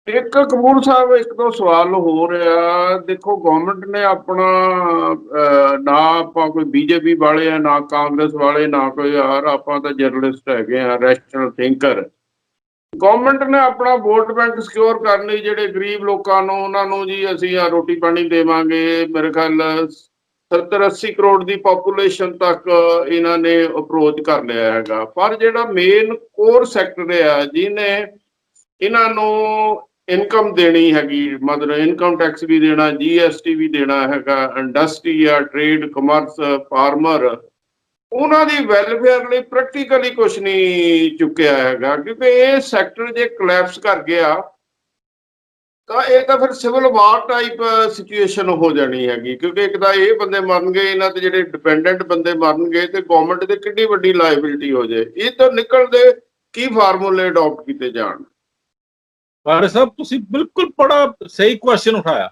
ਇੱਕ ਕਪੂਰ ਸਾਹਿਬ, ਇੱਕ ਦੋ ਸਵਾਲ ਹੋ ਰਿਹਾ। ਦੇਖੋ ਗਵਰਨਮੈਂਟ ਨੇ ਆਪਣਾ ਨਾ ਆਪਾਂ ਕੋਈ BJP ਵਾਲੇ ਆ, ਨਾ ਕਾਂਗਰਸ ਵਾਲੇ, ਨਾ ਕੋਈ ਯਾਰ, ਆਪਾਂ ਤਾਂ ਜਰਨਲਿਸਟ ਹੈਗੇ ਆ, ਰੈਸ਼ਨਲ ਥਿੰਕਰ। ਗਵਰਨਮੈਂਟ ਨੇ ਆਪਣਾ ਵੋਟ ਬੈਂਕ ਸਿਕਿਉਰ ਕਰਨ ਲਈ ਜਿਹੜੇ ਗਰੀਬ ਲੋਕਾਂ ਨੂੰ, ਉਹਨਾਂ ਨੂੰ ਜੀ ਅਸੀਂ ਆ ਰੋਟੀ ਪਾਣੀ ਦੇਵਾਂਗੇ। ਮੇਰੇ ਖਿਆਲ 70-80 ਕਰੋੜ ਦੀ ਪਾਪੂਲੇਸ਼ਨ ਤੱਕ ਇਹਨਾਂ ਨੇ ਅਪਰੋਚ ਕਰ ਲਿਆ ਹੈਗਾ। ਪਰ ਜਿਹੜਾ ਮੇਨ ਕੋਰ ਸੈਕਟਰ ਆ, ਜਿਹਨੇ ਇਹਨਾਂ ਨੂੰ ਇਨਕਮ ਦੇਣੀ ਹੈਗੀ, ਮਤਲਬ ਇਨਕਮ ਟੈਕਸ ਵੀ ਦੇਣਾ, GST ਵੀ ਦੇਣਾ ਹੈਗਾ, ਇੰਡਸਟਰੀ ਆ, ਟ੍ਰੇਡ, ਕਮਰਸ, ਫਾਰਮਰ, ਉਹਨਾਂ ਦੀ ਵੈਲਫੇਅਰ ਲਈ ਪ੍ਰੈਕਟੀਕਲੀ ਕੁਝ ਨਹੀਂ ਚੁੱਕਿਆ ਹੈਗਾ। ਕਿਉਂਕਿ ਇਹ ਸੈਕਟਰ ਜੇ ਕਲੈਪਸ ਕਰ ਗਿਆ ਤਾਂ ਇਹ ਤਾਂ ਫਿਰ ਸਿਵਲ ਵਾਰ ਟਾਈਪ ਸਿਚੁਏਸ਼ਨ ਹੋ ਜਾਣੀ ਹੈਗੀ। ਕਿਉਂਕਿ ਇੱਕ ਤਾਂ ਇਹ ਬੰਦੇ ਮਰਨਗੇ, ਇਹਨਾਂ ਤੇ ਜਿਹੜੇ ਡਿਪੈਂਡੈਂਟ ਬੰਦੇ ਮਰਨਗੇ, ਤੇ ਗਵਰਨਮੈਂਟ ਦੇ ਕਿੰਨੀ ਵੱਡੀ ਲਾਇਬਿਲਿਟੀ ਹੋ ਜਾਏ। ਇਹ ਤੋਂ ਨਿਕਲਦੇ ਕੀ ਫਾਰਮੂਲੇ ਅਡਾਪਟ ਕੀਤੇ ਜਾਣ? ਭਾਰੇ ਸਾਹਿਬ ਤੁਸੀਂ ਬਿਲਕੁਲ ਬੜਾ ਸਹੀ ਕੁਐਸਚਨ ਉਠਾਇਆ।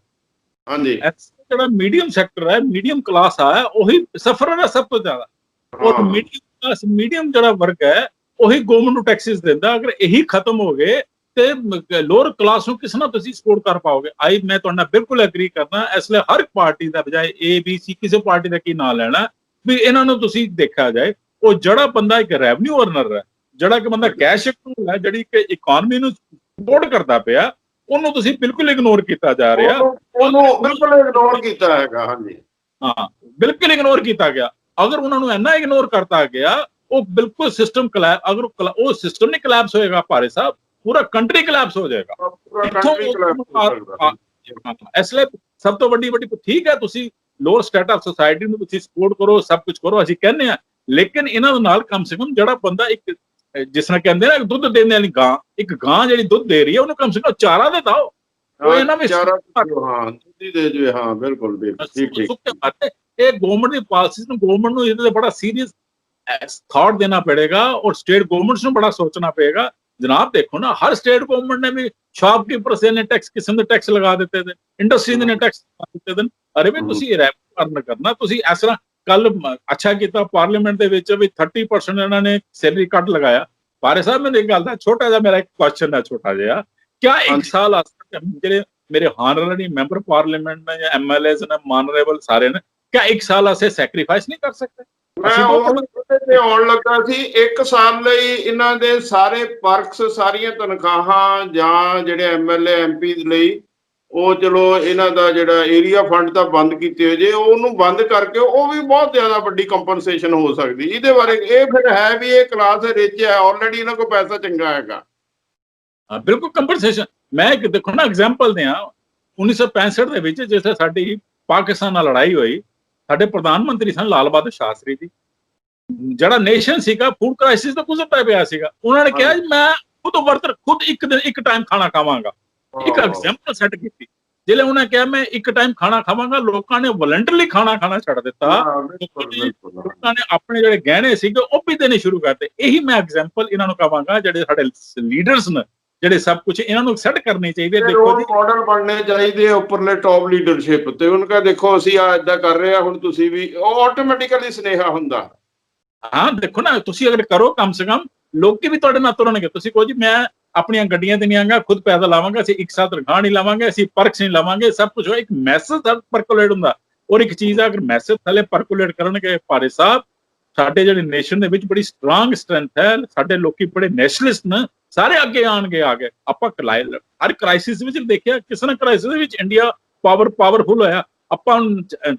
ਹਾਂਜੀ, ਜਿਹੜਾ ਮੀਡੀਅਮ ਸੈਕਟਰ ਹੈ, ਮੀਡੀਅਮ ਕਲਾਸ ਆ, ਉਹੀ ਸਫਰ ਹੈ ਸਭ ਤੋਂ ਜ਼ਿਆਦਾ। ਔਰ ਮੀਡੀਅਮ ਜਿਹੜਾ ਵਰਗ ਹੈ, ਉਹੀ ਗਵਰਨਮੈਂਟ ਨੂੰ ਟੈਕਸਿਸ ਦਿੰਦਾ। ਅਗਰ ਇਹੀ ਖਤਮ ਹੋ ਗਏ ਤੇ ਲੋਅਰ ਕਲਾਸ ਨੂੰ ਕਿਸ ਨਾਲ ਤੁਸੀਂ ਸਪੋਰਟ ਕਰ ਪਾਓਗੇ? ਮੈਂ ਤੁਹਾਡੇ ਨਾਲ ਬਿਲਕੁਲ ਐਗਰੀ ਕਰਦਾ। ਇਸ ਲਈ ਹਰ ਪਾਰਟੀ ਦਾ ਬਜਾਏ ABC ਕਿਸੇ ਪਾਰਟੀ ਦਾ ਕੀ ਨਾਂ ਲੈਣਾ, ਵੀ ਇਹਨਾਂ ਨੂੰ ਤੁਸੀਂ ਦੇਖਿਆ ਜਾਏ, ਉਹ ਜਿਹੜਾ ਬੰਦਾ ਇੱਕ ਰੈਵਨਿਊ ਅਰਨਰ ਹੈ, ਜਿਹੜਾ ਕਿ ਬੰਦਾ ਕੈਸ਼ ਹੈ, ਜਿਹੜੀ ਕਿ ਇਕਨੋਮੀ ਨੂੰ ਸਪੋਰਟ ਕਰਦਾ ਪਿਆ, ਉਹਨੂੰ ਤੁਸੀਂ ਬਿਲਕੁਲ ਇਗਨੋਰ ਕੀਤਾ ਜਾ ਰਿਹਾ। ਉਹਨੂੰ ਬਿਲਕੁਲ ਇਗਨੋਰ ਕੀਤਾ ਹੈਗਾ। ਹਾਂਜੀ, ਹਾਂ ਬਿਲਕੁਲ ਇਗਨੋਰ ਕੀਤਾ ਗਿਆ। ਅਗਰ ਉਹਨਾਂ ਨੂੰ ਇੰਨਾ ਇਗਨੋਰ ਕਰਤਾ ਗਿਆ, ਉਹ ਬਿਲਕੁਲ ਸਿਸਟਮ ਅਗਰ ਉਹ ਸਿਸਟਮ ਨਹੀਂ ਕੋਲੈਪਸ ਹੋਏਗਾ ਭਾਰੇ ਸਾਹਿਬ, ਪੂਰਾ ਕੰਟਰੀ ਕੋਲੈਪਸ ਹੋ ਜਾਏਗਾ। ਪੂਰਾ ਕੰਟਰੀ collapse ਹੋ ਸਕਦਾ। ਇਸ ਲਈ ਸਭ ਤੋਂ ਵੱਡੀ ਠੀਕ ਹੈ, ਤੁਸੀਂ ਲੋਅਰ ਸਟੇਟ ਆਫ ਸੋਸਾਇਟੀ ਨੂੰ ਤੁਸੀਂ ਸਪੋਰਟ ਕਰੋ, ਸਭ ਕੁਝ ਕਰੋ, ਅਸੀਂ ਕਹਿੰਦੇ ਆ, ਲੇਕਿਨ ਇਹਨਾਂ ਦੇ ਨਾਲ ਕਮ ਸੇ ਕਮ ਜਿਹੜਾ ਬੰਦਾ ਇੱਕ ਜਿਸ ਤਰ੍ਹਾਂ ਕਹਿੰਦੇ ਨਾ ਦੁੱਧ ਦੇਣ ਵਾਲੀ ਗਾਂ, ਇੱਕ ਗਾਂ ਜਿਹੜੀ ਦੁੱਧ ਦੇ ਰਹੀ ਹੈ ਉਹਨੂੰ ਕਮ ਸੇ ਕਮ ਚਾਰਾ ਦੇ ਦਿਓ। ਉਹ ਇਹਨਾਂ ਵਿੱਚ ਚਾਰਾ ਹਾਂ ਦੁੱਧੀ ਦੇ ਜਵੇ। ਹਾਂ ਬਿਲਕੁਲ ਠੀਕ ਇਹ ਗਵਰਨਮੈਂਟ ਦੀ ਪਾਲਿਸੀਜ਼ ਨੂੰ, ਗਵਰਨਮੈਂਟ ਨੂੰ ਇਹਦੇ ਤੇ ਬੜਾ ਸੀਰੀਅਸ ਥਾਟ ਦੇਣਾ ਪੜੇਗਾ ਔਰ ਸਟੇਟ ਗਵਰਨਮੈਂਟਸ ਨੂੰ ਬੜਾ ਸੋਚਣਾ ਪਏਗਾ। ਜਨਾਬ ਦੇਖੋ ਨਾ, ਹਰ ਸਟੇਟ ਗਵਰਨਮੈਂਟ ਨੇ ਵੀ ਸ਼ਾਪਕੀਪਰਸ ਨੇ ਟੈਕਸ ਕਿਸਮ ਦੇ ਟੈਕਸ ਲਗਾ ਦਿੱਤੇ ਨੇ, ਇੰਡਸਟਰੀ ਨੇ ਟੈਕਸ ਲਗਾ ਦਿੱਤੇ ਨੇ। ਅਰੇ ਵੀ ਤੁਸੀਂ ਰੈਪ ਕਰਨਾ, ਤੁਸੀਂ ਇਸ ਤਰ੍ਹਾਂ ਕੱਲ ਅੱਛਾ ਕੀਤਾ ਪਾਰਲੀਮੈਂਟ ਦੇ ਵਿੱਚ ਵੀ 30% ਇਹਨਾਂ ਨੇ ਸੈਲਰੀ ਕੱਟ ਲਗਾਇਆ। ਭਾਰੇ ਸਾਹਿਬ ਮੈਨੂੰ ਇੱਕ ਗੱਲ ਦਾ ਛੋਟਾ ਜਿਹਾ ਮੇਰਾ ਇੱਕ ਕੁਐਸਚਨ ਹੈ, ਛੋਟਾ ਜਿਹਾ, ਕਿਆ ਇੱਕ ਸਾਲ ਜਿਹੜੇ ਮੇਰੇ ਹਾਨਰਰੀ ਮੈਂਬਰ ਪਾਰਲੀਮੈਂਟ ਨੇ ਜਾਂ ਐਮਐਲਏਜ਼ ਨੇ, ਮਾਨਰੇਬਲ ਸਾਰੇ ਨੇ, ਕਿਆ ਇੱਕ ਸਾਲ ਅਸੀਂ ਸੈਕਰੀਫਾਈਸ ਨਹੀਂ ਕਰ ਸਕਦੇ? ਮੈਂ ਉਹਦੇ ਆਉਣ ਲੱਗਾ ਸੀ, 1 ਸਾਲ ਲਈ ਇਹਨਾਂ ਦੇ ਸਾਰੇ ਪਰਕਸ, ਸਾਰੀਆਂ ਤਨਖਾਹਾਂ ਜਾਂ ਜਿਹੜੇ ਐਮਐਲਏ ਐਮਪੀ ਲਈ ਉਹ ਚਲੋ ਇਹਨਾਂ ਦਾ ਜਿਹੜਾ ਏਰੀਆ ਫੰਡ ਤਾਂ ਬੰਦ ਕੀਤੇ ਹੋ ਜੇ, ਉਹਨੂੰ ਬੰਦ ਕਰਕੇ ਉਹ ਵੀ ਬਹੁਤ ਜ਼ਿਆਦਾ ਵੱਡੀ ਕੰਪਨਸੇਸ਼ਨ ਹੋ ਸਕਦੀ। ਇਹਦੇ ਬਾਰੇ ਇਹ ਫਿਰ ਹੈ ਵੀ ਇਹ ਕਲਾਸ ਰਿਚ ਹੈ, ਆਲਰੇਡੀ ਇਹਨਾਂ ਕੋਲ ਪੈਸਾ ਚੰਗਾ ਹੈਗਾ। ਬਿਲਕੁਲ ਕੰਪਨਸੇਸ਼ਨ। ਮੈਂ ਇੱਕ ਦੇਖੋ ਨਾ ਐਗਜ਼ਾਮਪਲ ਦਿਆਂ, 1965 ਦੇ ਵਿੱਚ ਜਿਸ ਸਾਡੀ ਪਾਕਿਸਤਾਨ ਨਾਲ ਲੜਾਈ ਹੋਈ, ਸਾਡੇ ਪ੍ਰਧਾਨ ਮੰਤਰੀ ਸਨ ਲਾਲ ਬਹਾਦਰ ਸ਼ਾਸਤਰੀ ਜੀ, ਜਿਹੜਾ ਨੇਸ਼ਨ ਸੀਗਾ ਫੂਡ ਕ੍ਰਾਈਸਿਸ ਤੋਂ ਗੁਜ਼ਰਦਾ ਪਿਆ ਸੀਗਾ। ਉਹਨਾਂ ਨੇ ਕਿਹਾ ਮੈਂ ਖੁਦ ਇੱਕ ਦਿਨ ਇੱਕ ਟਾਈਮ ਖਾਣਾ ਖਾਵਾਂਗਾ। ਇੱਕ ਐਗਜ਼ਾਮਪਲ ਸੈੱਟ ਕੀਤੀ। ਜਿਹੜੇ ਉਹਨਾਂ ਕਿਹਾ ਮੈਂ ਇੱਕ ਟਾਈਮ ਖਾਣਾ ਖਾਵਾਂਗਾ, ਲੋਕਾਂ ਨੇ ਵਲੰਟਰਲੀ ਖਾਣਾ ਖਾਣਾ ਛੱਡ ਦਿੱਤਾ। ਲੋਕਾਂ ਨੇ ਆਪਣੇ ਜਿਹੜੇ ਗਹਿਣੇ ਸੀਗੇ ਉਹ ਵੀ ਦੇਣੇ ਸ਼ੁਰੂ ਕਰਤੇ। ਇਹੀ ਮੈਂ ਐਗਜ਼ਾਮਪਲ ਇਹਨਾਂ ਨੂੰ ਕਹਾਂਗਾ, ਜਿਹੜੇ ਸਾਡੇ ਲੀਡਰਸ ਨੇ, ਜਿਹੜੇ ਸਭ ਕੁਝ ਇਹਨਾਂ ਨੂੰ ਸੈੱਟ ਕਰਨੀ ਚਾਹੀਦੀ ਹੈ। ਦੇਖੋ ਜੀ, ਮਾਡਲ ਬਣਨੇ ਚਾਹੀਦੇ ਉੱਪਰਲੇ ਟੌਪ ਲੀਡਰਸ਼ਿਪ ਤੇ। ਉਹਨਾਂ ਕਾ ਦੇਖੋ ਅਸੀਂ ਆ ਇਦਾਂ ਕਰ ਰਹੇ ਆ, ਹੁਣ ਤੁਸੀਂ ਵੀ, ਉਹ ਆਟੋਮੈਟਿਕਲੀ ਸੁਨੇਹਾ ਹੁੰਦਾ। ਹਾਂ ਦੇਖੋ ਨਾ, ਤੁਸੀਂ ਅਗਰ ਕਰੋ ਕਮ ਸੇ ਕਮ ਲੋਕੀ ਵੀ ਤੁਹਾਡੇ ਨਾਲ ਤੁਰਨਗੇ। ਤੁਸੀਂ ਕਹੋ ਜੀ ਮੈਂ ਆਪਣੀਆਂ ਗੱਡੀਆਂ ਤੇ ਨਹੀਂ ਆਵਾਂਗਾ, ਖੁਦ ਪੈਦਲ ਆਵਾਂਗਾ, ਅਸੀਂ ਇੱਕ ਸਾਥ ਤਨਖਾਹ ਨਹੀਂ ਲਾਵਾਂਗੇ, ਅਸੀਂ ਪਰਕਸ ਨਹੀਂ ਲਾਵਾਂਗੇ, ਸਭ ਕੁਝ ਇੱਕ ਮੈਸੇਜ ਪਰਕੂਲੇਟ ਹੁੰਦਾ। ਔਰ ਇੱਕ ਚੀਜ਼ ਆ, ਅਗਰ ਮੈਸੇਜ ਥੱਲੇ ਪਰਕੂਲੇਟ ਕਰਨਗੇ ਭਾਰੇ ਸਾਹਿਬ, ਸਾਡੇ ਜਿਹੜੇ ਨੇਸ਼ਨ ਦੇ ਵਿੱਚ ਬੜੀ ਸਟਰੋਂਗ ਸਟਰੈਂਥ ਹੈ, ਸਾਡੇ ਲੋਕੀ ਬੜੇ ਨੈਸ਼ਨਲਿਸਟ ਨੇ, ਸਾਰੇ ਅੱਗੇ ਆਣਗੇ। ਆਪਾਂ ਹਰ ਕ੍ਰਾਈਸਿਸ ਵਿੱਚ ਦੇਖਿਆ, ਕਿਸੇ ਨਾ ਕ੍ਰਾਈਸਿਸ ਦੇ ਵਿੱਚ ਇੰਡੀਆ ਪਾਵਰਫੁਲ ਹੋਇਆ। ਆਪਾਂ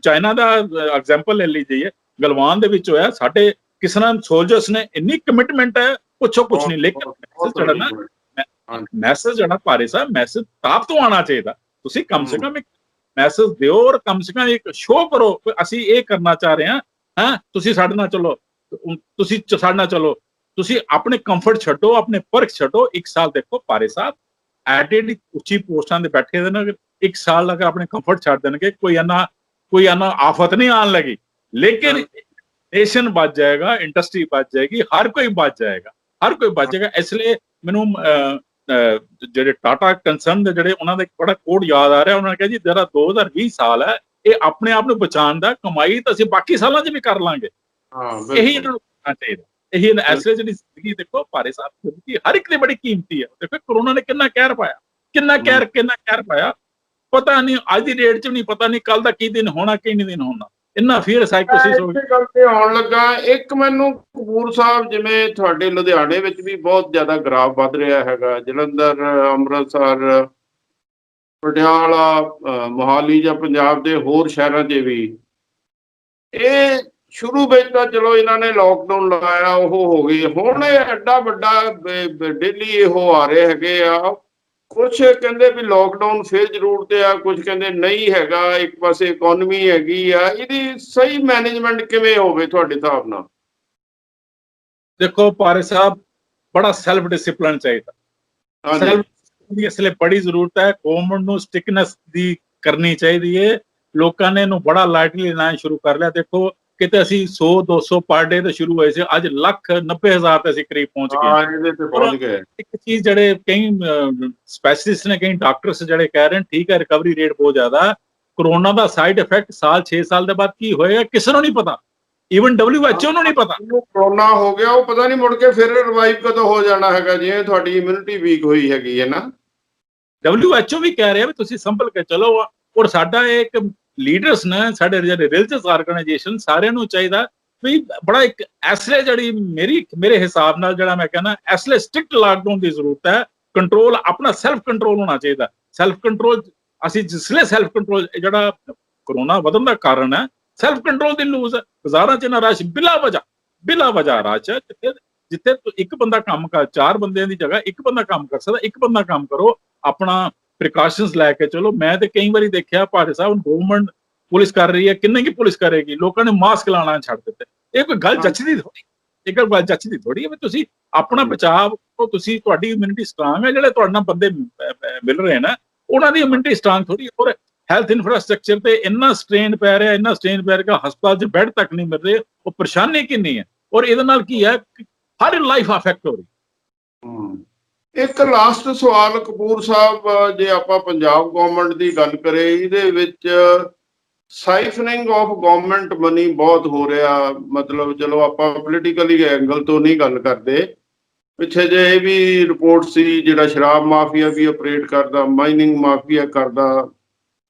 ਚਾਈਨਾ ਦਾ ਐਗਜ਼ਾਮਪਲ ਲੈ ਲਈ ਜਾਈਏ, ਗਲਵਾਨ ਦੇ ਵਿੱਚ ਹੋਇਆ, ਸਾਡੇ ਕਿਸੇ ਨਾ ਸੋਲਜਰਸ ਨੇ ਇੰਨੀ ਕਮਿਟਮੈਂਟ ਹੈ, ਪੁੱਛੋ ਕੁਛ ਨਹੀਂ। ਲੇਕਿਨ ਮੈਸੇਜ ਜਿਹੜਾ ਭਾਰੇ ਸਾਹਿਬ, ਮੈਸੇਜ ਤਾਪ ਤੋਂ ਆਉਣਾ ਚਾਹੀਦਾ। ਤੁਸੀਂ ਕਮ ਸੇ ਕਮ ਇੱਕ ਮੈਸੇਜ ਦਿਓ ਔਰ ਕਮ ਸੇ ਕਮ ਇੱਕ ਸ਼ੋਅ ਕਰੋ, ਅਸੀਂ ਇਹ ਕਰਨਾ ਚਾਹ ਰਹੇ ਹਾਂ, ਤੁਸੀਂ ਸਾਡੇ ਨਾਲ ਚਲੋ, ਤੁਸੀਂ ਸਾਡੇ ਨਾਲ ਚਲੋ। ਤੁਸੀਂ ਆਪਣੇ ਕੰਫਰਟ ਛੱਡੋ, ਆਪਣੇ ਪਰਖ ਛੱਡੋ। ਇੱਕ ਸਾਲ ਦੇਖੋ ਭਾਰੇ ਸਾਹਿਬ, ਐਡਿਡ ਉੱਚੀ ਪੋਸਟਾਂ ਤੇ ਬੈਠੇ ਦੇ ਨੇ, ਇੱਕ ਸਾਲ ਅਗਰ ਆਪਣੇ ਕੰਫਰਟ ਛੱਡ ਦੇਣਗੇ, ਕੋਈ ਇਹਨਾਂ ਆਫਤ ਨਹੀਂ ਆਉਣ ਲੱਗੀ। ਲੇਕਿਨ ਨੇਸ਼ਨ ਬਚ ਜਾਏਗਾ, ਇੰਡਸਟਰੀ ਬਚ ਜਾਏਗੀ, ਹਰ ਕੋਈ ਬਚ ਜਾਏਗਾ। ਇਸ ਲਈ ਮੈਨੂੰ ਜਿਹੜੇ ਟਾਟਾ ਕੰਸਰਨ ਦੇ ਜਿਹੜੇ ਉਹਨਾਂ ਦਾ ਇੱਕ ਬੜਾ ਕੋਡ ਯਾਦ ਆ ਰਿਹਾ। ਉਹਨਾਂ ਨੇ ਕਿਹਾ ਜੀ ਜਿਹੜਾ 2020 ਸਾਲ ਹੈ, ਇਹ ਆਪਣੇ ਆਪ ਨੂੰ ਬਚਾਉਣ ਦਾ, ਕਮਾਈ ਤਾਂ ਅਸੀਂ ਬਾਕੀ ਸਾਲਾਂ 'ਚ ਵੀ ਕਰ ਲਾਂਗੇ। ਇਹੀ ਇਹਨਾਂ ਨੂੰ ਕਰਨਾ ਚਾਹੀਦਾ। ਇਹੀ ਇਸ ਲਈ ਜਿਹੜੀ ਜ਼ਿੰਦਗੀ ਦੇਖੋ ਭਾਰੇ ਸਾਹਿਬ, ਜ਼ਿੰਦਗੀ ਹਰ ਇੱਕ ਦੀ ਬੜੀ ਕੀਮਤੀ ਹੈ। ਦੇਖੋ ਕਰੋਨਾ ਨੇ ਕਿੰਨਾ ਕਹਿਰ ਪਾਇਆ, ਪਤਾ ਨਹੀਂ ਅੱਜ ਦੀ ਡੇਟ 'ਚ ਵੀ ਨਹੀਂ ਪਤਾ ਨਹੀਂ ਕੱਲ ਦਾ ਕੀ ਦਿਨ ਹੋਣਾ, ਕੀ ਨਹੀਂ ਦਿਨ ਹੋਣਾ। ਇੰਨਾ ਫਿਰ ਸਾਈਕੋਸਿਸ ਹੋ ਗੱਲ ਤੇ ਆਉਣ ਲੱਗਾ। ਇੱਕ ਮੈਨੂੰ ਕਪੂਰ ਸਾਹਿਬ, ਜਿਵੇਂ ਤੁਹਾਡੇ ਲੁਧਿਆਣੇ ਵਿੱਚ ਵੀ ਬਹੁਤ ਜ਼ਿਆਦਾ ਗ੍ਰਾਫ ਵੱਧ ਰਿਹਾ ਹੈਗਾ, ਜਲੰਧਰ, ਅੰਮ੍ਰਿਤਸਰ, ਪਟਿਆਲਾ, ਮੋਹਾਲੀ ਜਾਂ ਪੰਜਾਬ ਦੇ ਹੋਰ ਸ਼ਹਿਰਾਂ 'ਚ ਵੀ ਇਹ ਸ਼ੁਰੂ ਵਿੱਚ ਤਾਂ ਚਲੋ ਇਹਨਾਂ ਨੇ ਲੋਕਡਾਊਨ ਲਗਾਇਆ, ਉਹ ਹੋ ਗਈ। ਹੁਣ ਇਹ ਐਡਾ ਵੱਡਾ ਡੇਲੀ ਇਹੋ ਆ ਰਹੇ ਹੈਗੇ ਆ। ਕੁਛ ਕਹਿੰਦੇ ਵੀ ਲੋਕਡਾਊਨ ਫਿਰ ਜ਼ਰੂਰਤ ਆ, ਕੁਝ ਕਹਿੰਦੇ ਨਹੀਂ ਹੈਗਾ। ਇੱਕ ਪਾਸੇ ਇਕਨੋਮੀ ਹੈਗੀ ਆ, ਇਹਦੀ ਸਹੀ ਮੈਨੇਜਮੈਂਟ ਕਿਵੇਂ ਹੋਵੇ ਤੁਹਾਡੇ ਹਿਸਾਬ ਨਾਲ? ਦੇਖੋ ਭਾਰੇ ਸਾਹਿਬ, ਬੜਾ ਸੈਲਫ ਡਿਸਿਪਲਿਨ ਚਾਹੀਦਾ। ਇਸ ਲਈ ਬੜੀ ਜ਼ਰੂਰਤ ਹੈ। ਗਵਰਨਮੈਂਟ ਨੂੰ ਸਟਿਕਨੈਸ ਦੀ ਕਰਨੀ ਚਾਹੀਦੀ ਹੈ। ਲੋਕਾਂ ਨੇ ਇਹਨੂੰ ਬੜਾ ਲਾਈਟਲੀ ਲੈਣਾ ਸ਼ੁਰੂ ਕਰ ਲਿਆ। ਦੇਖੋ ਕਿਤੇ ਅਸੀਂ 100-200 ਪਰ ਡੇ ਤੇ ਸ਼ੁਰੂ ਹੋਏ ਸੀ, ਅੱਜ 1,90,000 ਤੇ ਅਸੀਂ ਕਰੀਬ ਪਹੁੰਚ ਗਏ। ਇੱਕ ਚੀਜ਼ ਜਿਹੜੇ ਕਈ ਸਪੈਸ਼ਲਿਸਟ ਨੇ, ਕਈ ਡਾਕਟਰਸ ਜਿਹੜੇ ਕਹਿ ਰਹੇ ਨੇ ਠੀਕ ਹੈ ਰਿਕਵਰੀ ਰੇਟ ਬਹੁਤ ਜ਼ਿਆਦਾ। ਕਰੋਨਾ ਦਾ ਸਾਈਡ ਇਫੈਕਟ 6 ਸਾਲ ਦੇ ਬਾਅਦ ਕੀ ਹੋਏਗਾ ਕਿਸੇ ਨੂੰ ਨਹੀਂ ਪਤਾ, ਈਵਨ WHO ਨੂੰ ਨਹੀਂ ਪਤਾ। ਕਰੋਨਾ ਹੋ ਗਿਆ, ਉਹ ਪਤਾ ਨਹੀਂ ਮੁੜ ਕੇ ਫਿਰ ਰਿਵਾਈਵ ਕਦੋਂ ਹੋ ਜਾਣਾ ਹੈਗਾ, ਜਿਵੇਂ ਤੁਹਾਡੀ ਇਮਿਊਨਿਟੀ ਵੀਕ ਹੋਈ ਹੈਗੀ ਹੈ ਨਾ। WHO ਵੀ ਕਹਿ ਰਿਹਾ ਵੀ ਤੁਸੀਂ ਸੰਭਲ ਕੇ ਚਲੋ। ਔਰ ਸਾਡਾ ਇੱਕ ਲੀਡਰਸ ਨੇ, ਸਾਡੇ ਜਿਹੜੇ ਰਿਲੀਜੀਅਸ ਆਰਗੇਨਾਈਜੇਸ਼ਨ, ਸਾਰਿਆਂ ਨੂੰ ਚਾਹੀਦਾ ਵੀ ਬੜਾ ਇੱਕ ਐਸਲੇ ਜਿਹੜੀ ਮੇਰੇ ਹਿਸਾਬ ਨਾਲ ਜਿਹੜਾ ਮੈਂ ਕਹਿੰਦਾ ਐਸਲੇ ਸਟ੍ਰਿਕਟ ਲਾਕਡਾਊਨ ਦੀ ਜ਼ਰੂਰਤ ਹੈ। ਕੰਟਰੋਲ ਆਪਣਾ ਸੈਲਫ ਕੰਟਰੋਲ ਹੋਣਾ ਚਾਹੀਦਾ। ਸੈਲਫ ਕੰਟਰੋਲ ਅਸੀਂ ਜਿਸਲੇ ਸੈਲਫ ਕੰਟਰੋਲ ਜਿਹੜਾ ਕਰੋਨਾ ਵਧਣ ਦਾ ਕਾਰਨ ਹੈ, ਸੈਲਫ ਕੰਟਰੋਲ ਦੀ ਲੂਜ਼ ਹੈ। ਬਾਜ਼ਾਰਾਂ 'ਚ ਇਹਨਾਂ ਰਸ਼ ਬਿਲਾ ਵਜ੍ਹਾ ਰਸ਼ ਹੈ। ਜਿੱਥੇ ਇੱਕ ਬੰਦਾ ਕੰਮ ਕਰ, 4 ਬੰਦਿਆਂ ਦੀ ਜਗ੍ਹਾ ਇੱਕ ਬੰਦਾ ਕੰਮ ਕਰ ਸਕਦਾ, ਇੱਕ ਬੰਦਾ ਕੰਮ ਕਰੋ, ਆਪਣਾ ਪ੍ਰੀਕਾਸ਼ਨਸ ਲੈ ਕੇ ਚਲੋ। ਮੈਂ ਤੇ ਕਈ ਵਾਰੀ ਦੇਖਿਆ ਭਾਟੇ ਸਾਹਿਬ, ਗਵਰਨਮੈਂਟ ਪੁਲਿਸ ਕਰ ਰਹੀ ਹੈ, ਕਿੰਨੇ ਕੀ ਪੁਲਿਸ ਕਰੇਗੀ, ਲੋਕਾਂ ਨੇ ਮਾਸਕ ਲਾਉਣਾ ਛੱਡ ਦਿੱਤੇ। ਇਹ ਕੋਈ ਗੱਲ ਜੱਚਦੀ ਥੋੜੀ, ਇੱਕ ਗੱਲ ਜੱਚਦੀ ਥੋੜੀ ਹੈ ਵੀ ਤੁਸੀਂ ਆਪਣਾ ਬਚਾਅ, ਤੁਸੀਂ ਤੁਹਾਡੀ ਇਮਿਊਨਿਟੀ ਸਟਰੋਂਗ ਹੈ, ਜਿਹੜੇ ਤੁਹਾਡੇ ਨਾਲ ਬੰਦੇ ਮਿਲ ਰਹੇ ਨਾ ਉਹਨਾਂ ਦੀ ਇਮਿਊਨਿਟੀ ਸਟਰੋਂਗ ਥੋੜੀ। ਔਰ ਹੈਲਥ ਇਨਫਰਾਸਟ੍ਰਕਚਰ ਤੇ ਇੰਨਾ ਸਟ੍ਰੇਨ ਪੈ ਰਿਹਾ, ਹਸਪਤਾਲ 'ਚ ਬੈੱਡ ਤੱਕ ਨਹੀਂ ਮਿਲ ਰਹੇ। ਉਹ ਪਰੇਸ਼ਾਨੀ ਕਿੰਨੀ ਹੈ, ਔਰ ਇਹਦੇ ਨਾਲ ਕੀ ਹੈ, ਹਰ ਲਾਈਫ ਅਫੈਕਟ ਹੋ ਰਹੀ। ਇੱਕ ਲਾਸਟ ਸਵਾਲ ਕਪੂਰ ਸਾਹਿਬ, ਜੇ ਆਪਾਂ ਪੰਜਾਬ ਗਵਰਨਮੈਂਟ ਦੀ ਗੱਲ ਕਰੇ, ਇਹਦੇ ਵਿੱਚ ਸਾਈਫਨਿੰਗ ਆਫ ਗਵਰਨਮੈਂਟ ਮਨੀ ਬਹੁਤ ਹੋ ਰਿਹਾ। ਮਤਲਬ ਚਲੋ ਆਪਾਂ ਪੋਲੀਟੀਕਲੀ ਐਂਗਲ ਤੋਂ ਨਹੀਂ ਗੱਲ ਕਰਦੇ, ਪਿੱਛੇ ਜੇ ਇਹ ਵੀ ਰਿਪੋਰਟ ਸੀ ਜਿਹੜਾ ਸ਼ਰਾਬ ਮਾਫੀਆ ਵੀ ਆਪਰੇਟ ਕਰਦਾ, ਮਾਈਨਿੰਗ ਮਾਫੀਆ ਕਰਦਾ,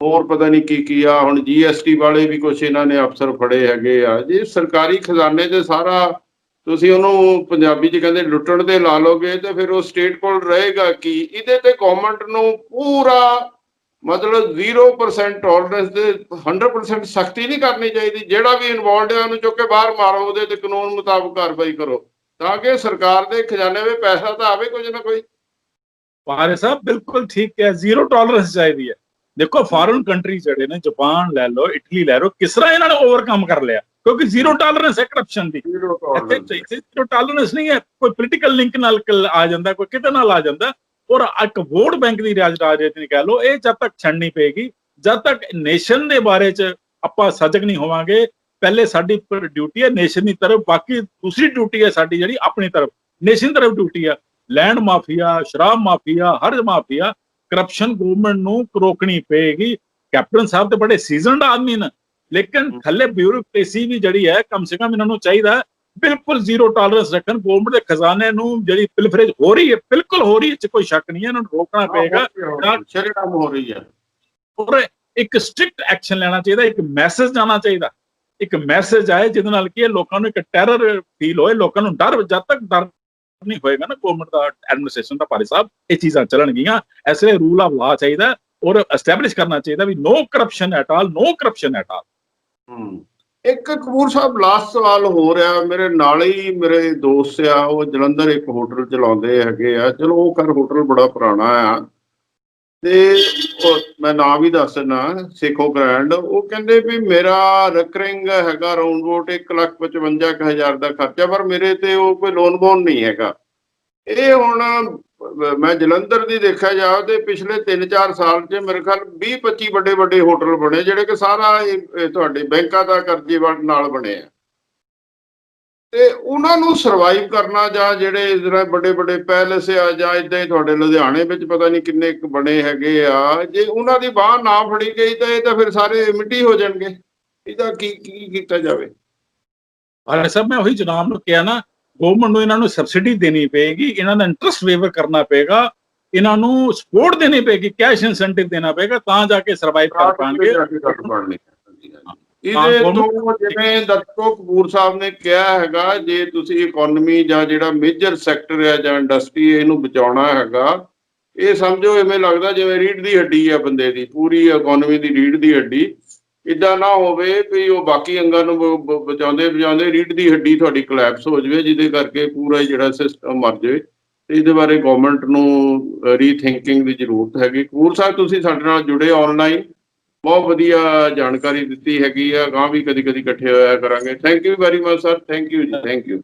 ਹੋਰ ਪਤਾ ਨਹੀਂ ਕੀ ਆ। ਹੁਣ GST ਵਾਲੇ ਵੀ ਕੁਛ ਇਹਨਾਂ ਨੇ ਅਫਸਰ ਫੜੇ ਹੈਗੇ ਆ। ਜੇ ਸਰਕਾਰੀ ਖਜ਼ਾਨੇ 'ਚ ਸਾਰਾ ਤੁਸੀਂ ਉਹਨੂੰ ਪੰਜਾਬੀ 'ਚ ਕਹਿੰਦੇ ਲੁੱਟਣ ਦੇ ਲਾ ਲੋਗੇ, ਤੇ ਫਿਰ ਉਹ ਸਟੇਟ ਕੋਲ ਰਹੇਗਾ ਕੀ? ਇਹਦੇ ਤੇ ਗਵਰਨਮੈਂਟ ਨੂੰ ਪੂਰਾ ਮਤਲਬ 0% ਟੋਲਰੈਂਸ ਦੇ 100% ਸਖਤੀ ਨਹੀਂ ਕਰਨੀ ਚਾਹੀਦੀ। ਜਿਹੜਾ ਵੀ ਇਨਵੋਲਡ ਹੈ ਉਹਨੂੰ ਚੁੱਕ ਕੇ ਬਾਹਰ ਮਾਰੋ, ਉਹਦੇ ਤੇ ਕਾਨੂੰਨ ਮੁਤਾਬਕ ਕਾਰਵਾਈ ਕਰੋ, ਤਾਂ ਕਿ ਸਰਕਾਰ ਦੇ ਖਜ਼ਾਨੇ ਵਿੱਚ ਪੈਸਾ ਤਾਂ ਆਵੇ ਕੁਝ ਨਾ ਕੋਈ। ਪਾਰੇ ਸਾਹਿਬ ਬਿਲਕੁਲ ਠੀਕ ਹੈ, 0 ਟੋਲਰੈਂਸ ਚਾਹੀਦੀ ਹੈ। ਦੇਖੋ ਫੋਰਨ ਕੰਟਰੀ ਜਿਹੜੇ ਨੇ, ਜਾਪਾਨ ਲੈ ਲਓ, ਇਟਲੀ ਲੈ ਲਓ, ਕਿਸ ਤਰ੍ਹਾਂ ਇਹਨਾਂ ਨੇ ਓਵਰਕਮ ਕਰ ਲਿਆ, ਕਿਉਂਕਿ 0 ਟੋਲਰੈਂਸ ਹੈ ਕਰਪਸ਼ਨ ਦੀ। ਇੱਥੇ 0 ਟੋਲਰੈਂਸ ਨਹੀਂ ਹੈ, ਕੋਈ ਪੋਲੀਟੀਕਲ ਲਿੰਕ ਨਾਲ ਆ ਜਾਂਦਾ, ਕੋਈ ਕਿਤੇ ਨਾਲ ਆ ਜਾਂਦਾ। ਔਰ ਇੱਕ ਵੋਟ ਬੈਂਕ ਦੀ ਰਾਜਨੀਤੀ ਕਹਿ ਲਓ, ਇਹ ਜਦ ਤੱਕ ਛੱਡਣੀ ਪਏਗੀ, ਜਦ ਤੱਕ ਨੇਸ਼ਨ ਦੇ ਬਾਰੇ 'ਚ ਆਪਾਂ ਸਜਗ ਨਹੀਂ ਹੋਵਾਂਗੇ। ਪਹਿਲੇ ਸਾਡੀ ਡਿਊਟੀ ਹੈ ਨੇਸ਼ਨ ਦੀ ਤਰਫ, ਬਾਕੀ ਦੂਸਰੀ ਡਿਊਟੀ ਹੈ ਸਾਡੀ ਜਿਹੜੀ ਆਪਣੀ ਤਰਫ, ਨੇਸ਼ਨ ਤਰਫ ਡਿਊਟੀ ਆ। ਲੈਂਡ ਮਾਫੀਆ, ਸ਼ਰਾਬ ਮਾਫੀਆ, ਹਰ ਮਾਫੀਆ, ਕਰਪਸ਼ਨ ਗਵਰਨਮੈਂਟ ਨੂੰ ਰੋਕਣੀ ਪਏਗੀ। ਕੈਪਟਨ ਸਾਹਿਬ ਤੇ ਬੜੇ ਸੀਜ਼ਨਡ ਆਦਮੀ ਨੇ, ਲੇਕਿਨ ਥੱਲੇ ਬਿਊਰੋਕ੍ਰੇਸੀ ਵੀ ਜਿਹੜੀ ਹੈ, ਕਮ ਸੇ ਕਮ ਇਹਨਾਂ ਨੂੰ ਚਾਹੀਦਾ ਬਿਲਕੁਲ 0 ਟੋਲਰੈਂਸ ਰੱਖਣ। ਗਵਰਨਮੈਂਟ ਦੇ ਖਜ਼ਾਨੇ ਨੂੰ ਜਿਹੜੀ ਪਿਲਫਰੇਜ ਹੋ ਰਹੀ ਹੈ, ਬਿਲਕੁਲ ਹੋ ਰਹੀ ਹੈ, ਕੋਈ ਸ਼ੱਕ ਨਹੀਂ ਹੈ, ਇਹਨਾਂ ਨੂੰ ਰੋਕਣਾ ਪਏਗਾ। ਸ਼ਰੇਆਮ ਹੋ ਰਹੀ ਹੈ। ਔਰ ਇੱਕ ਸਟ੍ਰਿਕਟ ਐਕਸ਼ਨ ਲੈਣਾ ਚਾਹੀਦਾ, ਇੱਕ ਮੈਸੇਜ ਜਾਣਾ ਚਾਹੀਦਾ, ਇੱਕ ਮੈਸੇਜ ਆਏ ਜਿਹਦੇ ਨਾਲ ਕੀ ਹੈ, ਲੋਕਾਂ ਨੂੰ ਇੱਕ ਟੈਰਰ ਫੀਲ ਹੋਏ, ਲੋਕਾਂ ਨੂੰ ਡਰ। ਜਦ ਤੱਕ ਡਰ ਨਹੀਂ ਹੋਏਗਾ ਨਾ ਗਵਰਨਮੈਂਟ ਦਾ, ਐਡਮਿਨਿਸਟ੍ਰੇਸ਼ਨ ਦਾ, ਭਾਰੇ ਸਾਹਿਬ, ਇਹ ਚੀਜ਼ਾਂ ਚੱਲਣਗੀਆਂ। ਇਸ ਲਈ ਰੂਲ ਆਫ ਲਾ ਚਾਹੀਦਾ, ਔਰ ਐਸਟੈਬਲਿਸ਼ ਕਰਨਾ ਚਾਹੀਦਾ ਵੀ no corruption at all, no corruption at all. ਇੱਕ ਕਪੂਰ ਸਾਹਿਬ ਲਾਸਟ ਸਵਾਲ ਹੋ ਰਿਹਾ, ਮੇਰੇ ਨਾਲ ਹੀ ਮੇਰੇ ਦੋਸਤ ਆ, ਉਹ ਜਲੰਧਰ ਇੱਕ ਹੋਟਲ ਚਲਾਉਂਦੇ ਹੈਗੇ ਆ। ਚਲੋ ਉਹ ਕਰ ਹੋਟਲ ਬੜਾ ਪੁਰਾਣਾ ਆ, ਤੇ ਮੈਂ ਨਾਂ ਵੀ ਦੱਸ ਦਿੰਦਾ, ਸੇਖੋ ਗ੍ਰੈਂਡ। ਉਹ ਕਹਿੰਦੇ ਵੀ ਮੇਰਾ ਰੈਕਰਿੰਗ ਹੈਗਾ ਅਰਾਊਂਡ ਅਬਾਊਟ 1,55,000 ਦਾ ਖਰਚਾ, ਪਰ ਮੇਰੇ ਤੇ ਉਹ ਕੋਈ ਲੋਨ ਬੋਨ ਨਹੀਂ ਹੈਗਾ। ਇਹ ਹੁਣ ਮੈਂ ਜਲੰਧਰ ਦੀ ਦੇਖਿਆ ਜਾਵੇ ਤੇ ਪਿਛਲੇ 3-4 ਸਾਲ 'ਚ ਮੇਰੇ ਖਿਆਲ 20-25 ਵੱਡੇ ਹੋਟਲ ਬਣੇ, ਜਿਹੜੇ ਕਿ ਸਾਰਾ ਇਹ ਤੁਹਾਡੇ ਬੈਂਕਾਂ ਦਾ ਕਰਜ਼ੇ ਨਾਲ ਬਣੇ ਆ। ਤੇ ਉਹਨਾਂ ਨੂੰ ਸਰਵਾਈਵ ਕਰਨਾ, ਜਾਂ ਜਿਹੜੇ ਇਸ ਤਰ੍ਹਾਂ ਵੱਡੇ ਪੈਲਸ ਆ, ਜਾਂ ਏਦਾਂ ਹੀ ਤੁਹਾਡੇ ਲੁਧਿਆਣੇ ਵਿੱਚ ਪਤਾ ਨਹੀਂ ਕਿੰਨੇ ਬਣੇ ਹੈਗੇ ਆ, ਜੇ ਉਹਨਾਂ ਦੀ ਬਾਂਹ ਨਾ ਫੜੀ ਗਈ ਤਾਂ ਇਹ ਤਾਂ ਫਿਰ ਸਾਰੇ ਮਿੱਟੀ ਹੋ ਜਾਣਗੇ। ਇਹਦਾ ਕੀ ਕੀਤਾ ਜਾਵੇ? ਭਾਰੇ ਸਾਹਿਬ, ਮੈਂ ਉਹੀ ਜਨਾਬ ਨੂੰ ਕਿਹਾ ਨਾ, ਗਵਰਨਮੈਂਟ ਨੂੰ ਇਹਨਾਂ ਨੂੰ ਸਬਸਿਡੀ ਦੇਣੀ ਪਏਗੀ, ਇਹਨਾਂ ਦਾ ਇੰਟਰਸਟ ਵੇਵਰ ਕਰਨਾ ਪਏਗਾ, ਇਹਨਾਂ ਨੂੰ ਸਪੋਰਟ ਦੇਣੀ ਪਏਗੀ, ਕੈਸ਼ ਇਨਸੈਂਟਿਵ ਦੇਣਾ ਪਏਗਾ, ਤਾਂ ਜਾ ਕੇ ਸਰਵਾਈਵ ਕਰ ਪਾਣਗੇ। ਇਹਦੇ ਤੋਂ ਜਿਵੇਂ ਦਰਸ਼ਕੋ ਕਪੂਰ ਸਾਹਿਬ ਨੇ ਕਿਹਾ ਹੈਗਾ, ਜੇ ਤੁਸੀਂ ਇਕੋਨਮੀ ਜਾਂ ਜਿਹੜਾ ਮੇਜਰ ਸੈਕਟਰ ਹੈ ਜਾਂ ਇੰਡਸਟਰੀ, ਇਹਨੂੰ ਬਚਾਉਣਾ ਹੈਗਾ, ਇਹ ਸਮਝੋ ਇਵੇਂ ਲੱਗਦਾ ਜਿਵੇਂ ਰੀੜ੍ਹ ਦੀ ਹੱਡੀ ਆ ਬੰਦੇ ਦੀ, ਪੂਰੀ ਇਕੋਨਮੀ ਦੀ ਰੀੜ੍ਹ ਦੀ ਹੱਡੀ। ਇੱਦਾਂ ਨਾ ਹੋਵੇ ਵੀ ਉਹ ਬਾਕੀ ਅੰਗਾਂ ਨੂੰ ਬਚਾਉਂਦੇ ਰੀੜ੍ਹ ਦੀ ਹੱਡੀ ਤੁਹਾਡੀ ਕੋਲੈਪਸ ਹੋ ਜਾਵੇ, ਜਿਹਦੇ ਕਰਕੇ ਪੂਰਾ ਜਿਹੜਾ ਸਿਸਟਮ ਮਰ ਜਾਵੇ। ਤੇ ਇਹਦੇ ਬਾਰੇ ਗਵਰਨਮੈਂਟ ਨੂੰ ਰੀਥਿੰਕਿੰਗ ਦੀ ਜ਼ਰੂਰਤ ਹੈਗੀ। ਕਪੂਰ ਸਾਹਿਬ, ਤੁਸੀਂ ਸਾਡੇ ਨਾਲ ਜੁੜੇ ਆਨਲਾਈਨ, ਬਹੁਤ ਵਧੀਆ ਜਾਣਕਾਰੀ ਦਿੱਤੀ ਹੈਗੀ ਆ। ਅਗਾਂਹ ਵੀ ਕਦੀ ਇਕੱਠੇ ਹੋਇਆ ਕਰਾਂਗੇ। Thank you very much sir, thank you ਜੀ, ਥੈਂਕ ਯੂ।